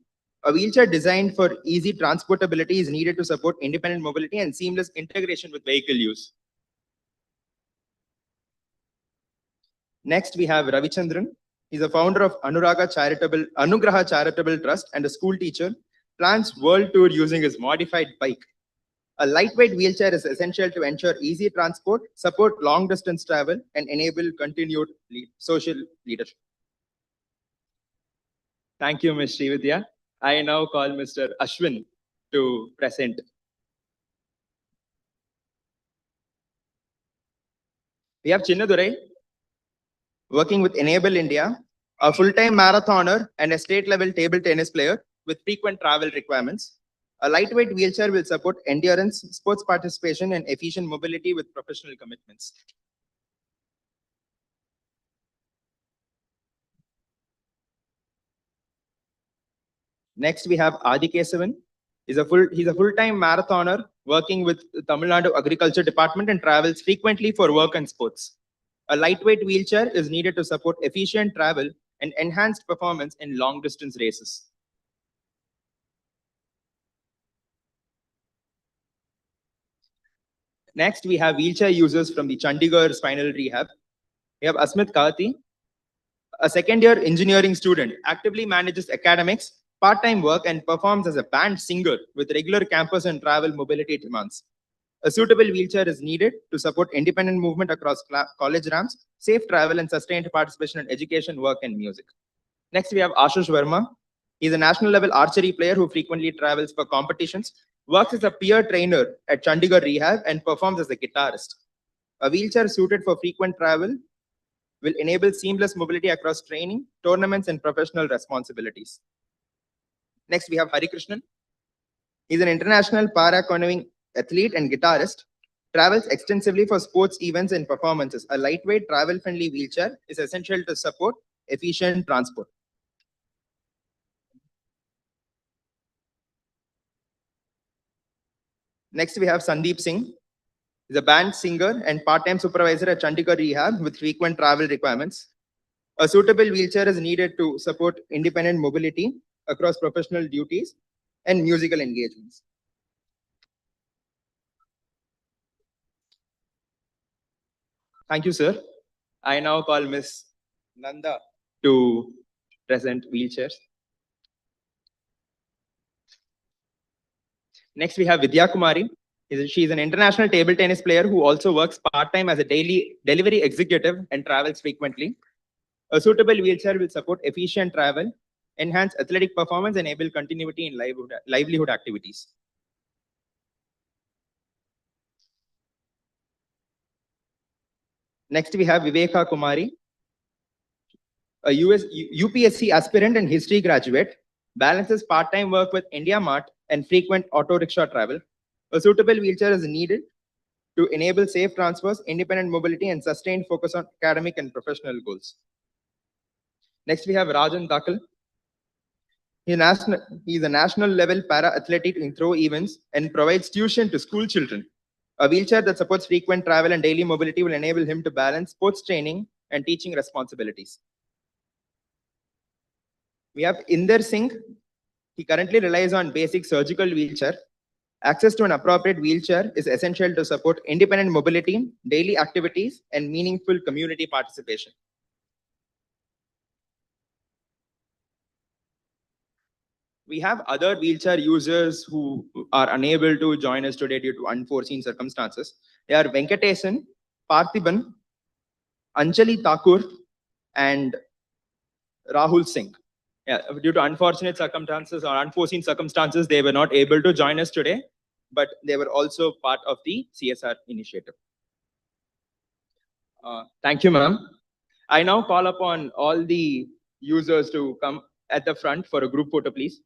A wheelchair designed for easy transportability is needed to support independent mobility and seamless integration with vehicle use. Next, we have Ravichandran. He's a founder of Anugraha Charitable Trust and a school teacher. Plans world tour using his modified bike. A lightweight wheelchair is essential to ensure easy transport, support long distance travel, and enable continued social leadership. Thank you, Ms. Srividya. I now call Mr. Ashwin to present. We have Chinnadurai working with Enable India, a full-time marathoner and a state-level table tennis player with frequent travel requirements. A lightweight wheelchair will support endurance, sports participation, and efficient mobility with professional commitments. Next, we have Adi Kesavan. He's a full-time marathoner working with the Tamil Nadu Agriculture Department and travels frequently for work and sports. A lightweight wheelchair is needed to support efficient travel and enhanced performance in long-distance races. Next, we have wheelchair users from the Chandigarh Spinal Rehab. We have Asmit Kahati, a second-year engineering student, actively manages academics, part-time work, and performs as a band singer with regular campus and travel mobility demands. A suitable wheelchair is needed to support independent movement across college ramps, safe travel, and sustained participation in education, work, and music. Next, we have Ashush Verma. He's a national-level archery player who frequently travels for competitions, works as a peer trainer at Chandigarh Rehab, and performs as a guitarist. A wheelchair suited for frequent travel will enable seamless mobility across training, tournaments, and professional responsibilities. Next, we have Hari Krishnan. He's an international para-canoeing athlete and guitarist, travels extensively for sports events and performances. A lightweight, travel-friendly wheelchair is essential to support efficient transport. Next, we have Sandeep Singh. He's a band singer and part-time supervisor at Chandigarh Rehab with frequent travel requirements. A suitable wheelchair is needed to support independent mobility across professional duties and musical engagements. Thank you, sir. I now call Ms. Nanda to present wheelchairs. Next, we have Vidya Kumari. She's an international table tennis player who also works part-time as a daily delivery executive and travels frequently. A suitable wheelchair will support efficient travel, enhance athletic performance, and enable continuity in livelihood activities. Next, we have Viveka Kumari, a UPSC aspirant and history graduate, balances part-time work with IndiaMart and frequent auto rickshaw travel. A suitable wheelchair is needed to enable safe transfers, independent mobility, and sustained focus on academic and professional goals. Next, we have Rajan Dakal. He's a national level para-athlete in throw events and provides tuition to school children. A wheelchair that supports frequent travel and daily mobility will enable him to balance sports training and teaching responsibilities. We have Inder Singh. He currently relies on basic surgical wheelchair. Access to an appropriate wheelchair is essential to support independent mobility, daily activities, and meaningful community participation. We have other wheelchair users who are unable to join us today due to unforeseen circumstances. They are Venkatesan, Parthiban, Anjali Thakur, and Rahul Singh. Yeah, due to unfortunate circumstances or unforeseen circumstances, they were not able to join us today, but they were also part of the CSR initiative. Thank you, ma'am. I now call upon all the users to come at the front for a group photo, please.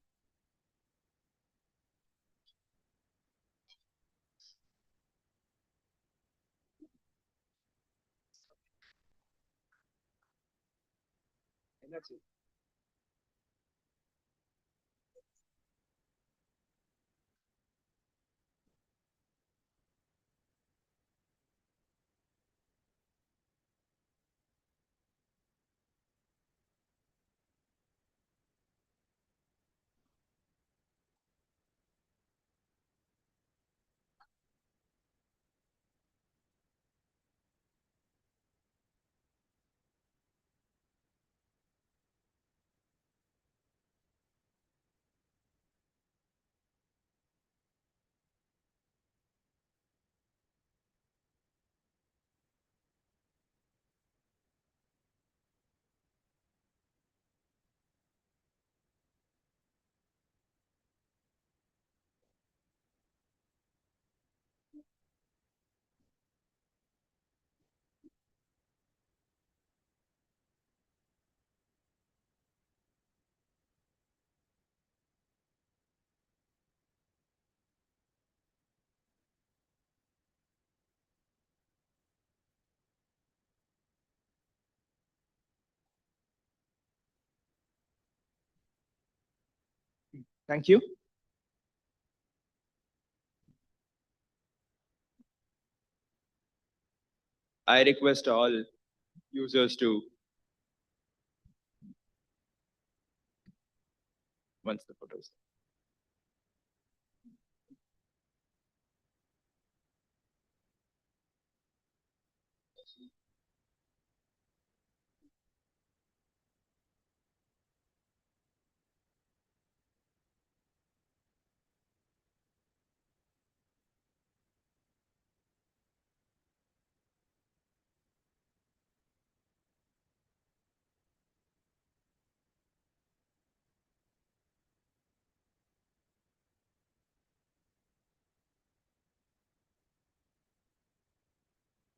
And that's it. Thank you. I request all users to once the photos.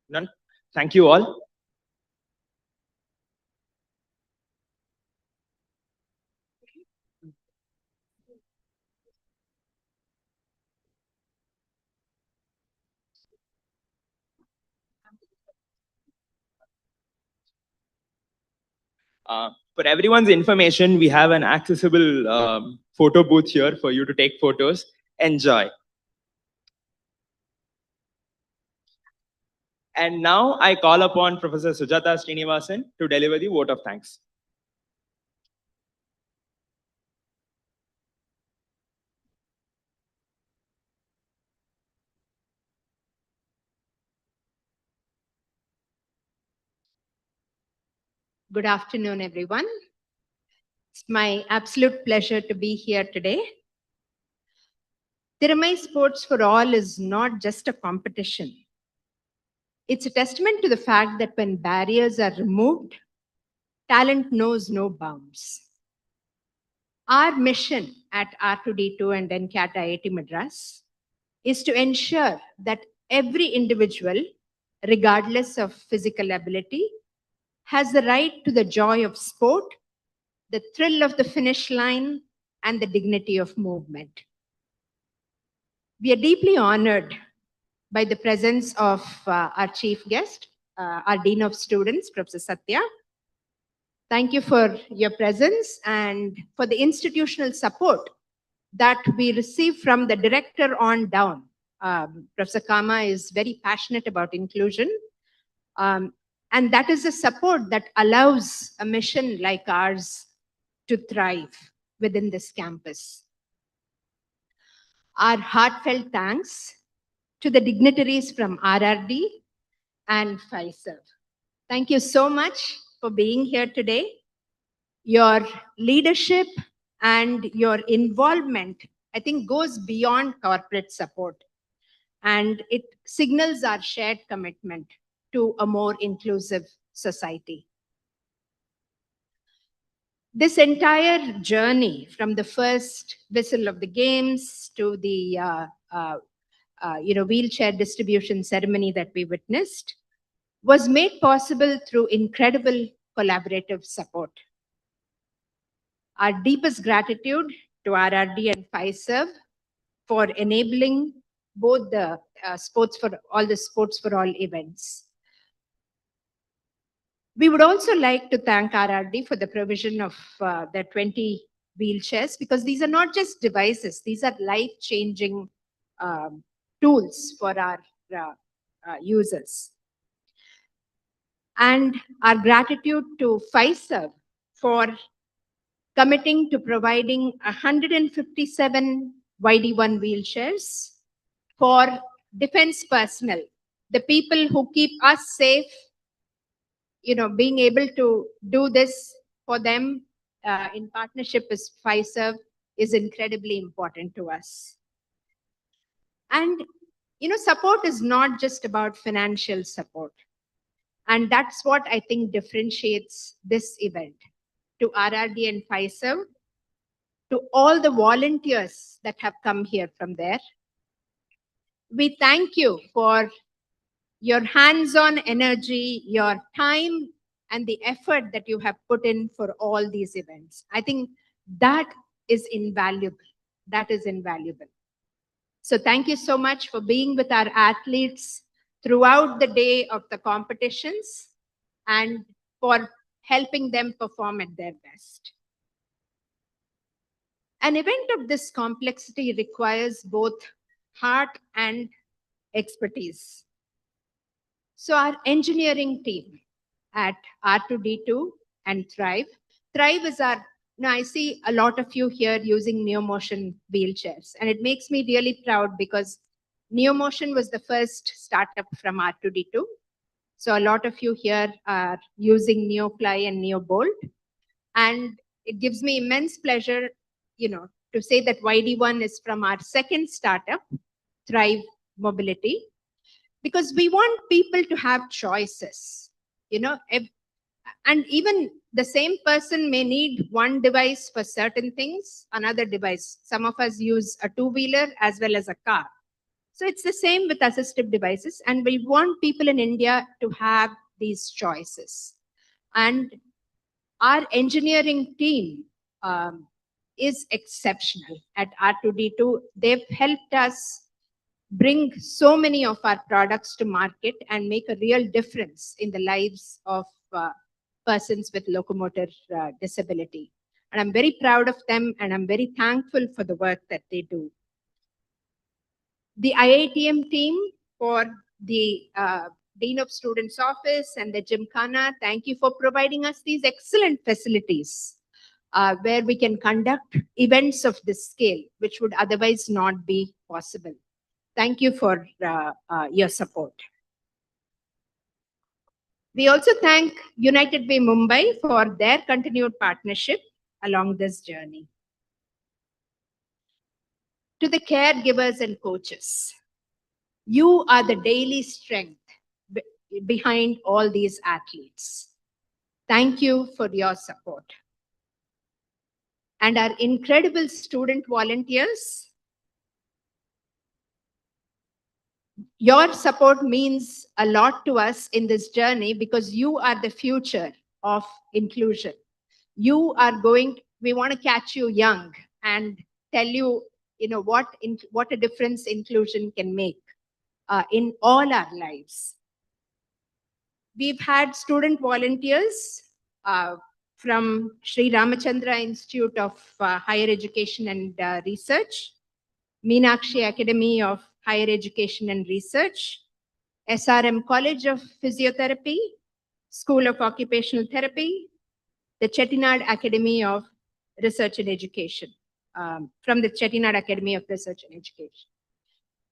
None. Thank you all. For everyone's information, we have an accessible photo booth here for you to take photos. Enjoy. And now I call upon Professor Sujata Srinivasan to deliver the vote of thanks. Good afternoon, everyone. It's my absolute pleasure to be here today. Thiramai Sports for All is not just a competition. It's a testament to the fact that when barriers are removed, talent knows no bounds. Our mission at R2D2 and NCAHT IIT Madras is to ensure that every individual, regardless of physical ability, has the right to the joy of sport, the thrill of the finish line, and the dignity of movement. We are deeply honored by the presence of our chief guest, our Dean of Students, Professor Satya. Thank you for your presence and for the institutional support that we receive from the director on down. Professor Kama is very passionate about inclusion. And that is the support that allows a mission like ours to thrive within this campus. Our heartfelt thanks to the dignitaries from RRD and FISERV. Thank you so much for being here today. Your leadership and your involvement, I think, goes beyond corporate support, and it signals our shared commitment to a more inclusive society. This entire journey, from the first whistle of the games to the wheelchair distribution ceremony that we witnessed, was made possible through incredible collaborative support. Our deepest gratitude to RRD and FISERV for enabling both the sports for all events. We would also like to thank RRD for the provision of the 20 wheelchairs, because these are not just devices, these are life-changing tools for our users. And our gratitude to FISERV for committing to providing 157 YD1 wheelchairs for defense personnel, the people who keep us safe. Being able to do this for them in partnership with FISERV is incredibly important to us. And, support is not just about financial support. And that's what I think differentiates this event. To RRD and FISERV, to all the volunteers that have come here from there, we thank you for your hands-on energy, your time, and the effort that you have put in for all these events. I think that is invaluable. That is invaluable. So thank you so much for being with our athletes throughout the day of the competitions and for helping them perform at their best. An event of this complexity requires both heart and expertise. So our engineering team at R2D2 and Thrive. Thrive is our, now I see a lot of you here using NeoMotion wheelchairs, and it makes me really proud because NeoMotion was the first startup from R2D2. So a lot of you here are using NeoFly and NeoBolt, and it gives me immense pleasure, to say that YD1 is from our second startup, Thrive Mobility, because we want people to have choices, and even the same person may need one device for certain things, another device. Some of us use a two-wheeler as well as a car. So it's the same with assistive devices, and we want people in India to have these choices. And our engineering team is exceptional at R2D2. They've helped us bring so many of our products to market and make a real difference in the lives of persons with locomotor disability. And I'm very proud of them, and I'm very thankful for the work that they do. The IITM team, for the Dean of Students Office and the Gymkhana, thank you for providing us these excellent facilities where we can conduct events of this scale, which would otherwise not be possible. Thank you for your support. We also thank United Way Mumbai for their continued partnership along this journey. To the caregivers and coaches, you are the daily strength behind all these athletes. Thank you for your support. And our incredible student volunteers, your support means a lot to us in this journey because you are the future of inclusion. You are we want to catch you young and tell you, what a difference inclusion can make in all our lives. We've had student volunteers from Sri Ramachandra Institute of Higher Education and Research, Meenakshi Academy of Higher Education and Research, SRM College of Physiotherapy, School of Occupational Therapy, the Chettinad Academy of Research and Education, from the Chettinad Academy of Research and Education.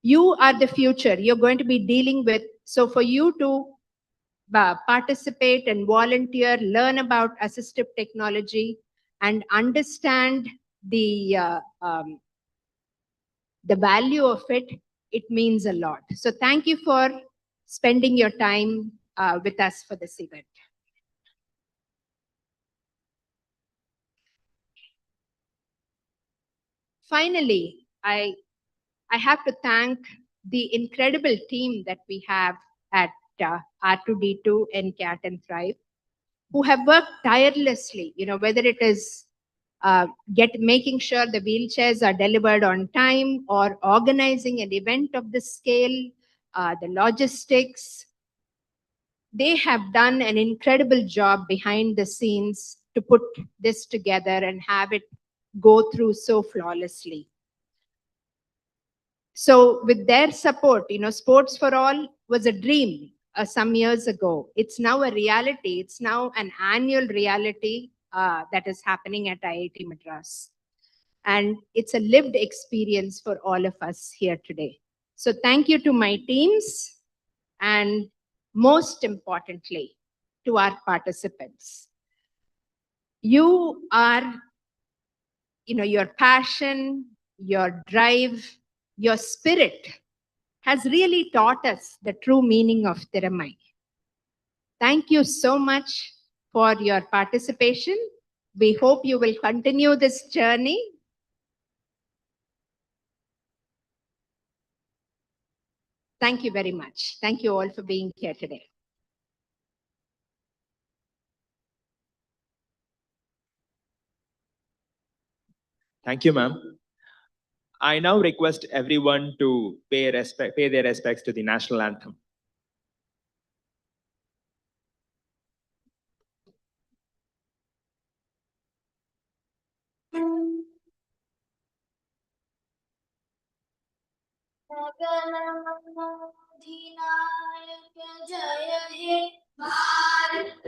You are the future. You're going to be dealing with, so for you to participate and volunteer, learn about assistive technology, and understand the value of it, it means a lot. So thank you for spending your time with us for this event. Finally, I have to thank the incredible team that we have at R2D2, NCAHT, and Thrive, who have worked tirelessly, whether it is making sure the wheelchairs are delivered on time or organizing an event of this scale, the logistics. They have done an incredible job behind the scenes to put this together and have it go through so flawlessly. So with their support, Sports for All was a dream some years ago. It's now a reality. It's now an annual reality that is happening at IIT Madras. And it's a lived experience for all of us here today. So thank you to my teams, and most importantly, to our participants. You are, your passion, your drive, your spirit has really taught us the true meaning of Thiramai. Thank you so much for your participation. We hope you will continue this journey. Thank you very much. Thank you all for being here today. Thank you, ma'am. I now request everyone to pay their respects to the national anthem. अधिनायक जय हे Bharat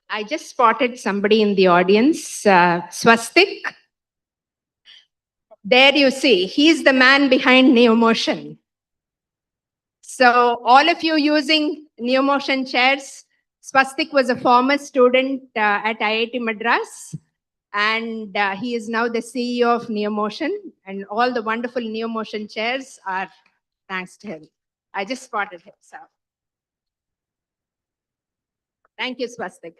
I just spotted somebody in the audience, Swastik. There you see, he's the man behind NeoMotion. So all of you using NeoMotion chairs, Swastik was a former student at IIT Madras, and he is now the CEO of NeoMotion, and all the wonderful NeoMotion chairs are thanks to him. I just spotted him, so. Thank you, Swastik.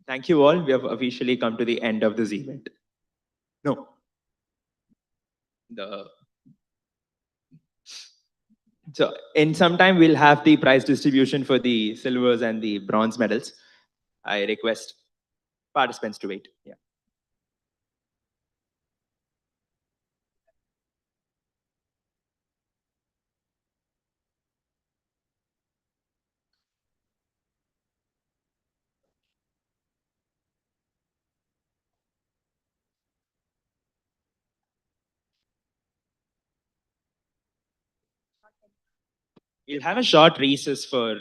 Thank you all. We have officially come to the end of this event. No. So in some time, we'll have the prize distribution for the silvers and the bronze medals. I request participants to wait. Yeah. We'll have a short recess for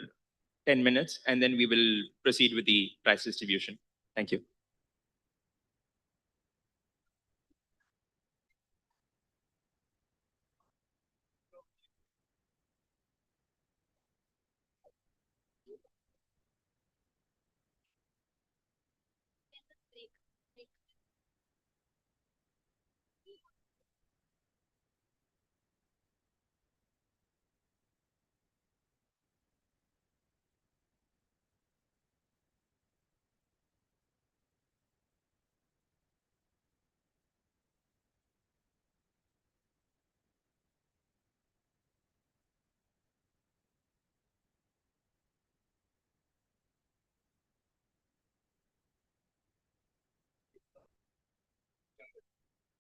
10 minutes, and then we will proceed with the prize distribution. Thank you.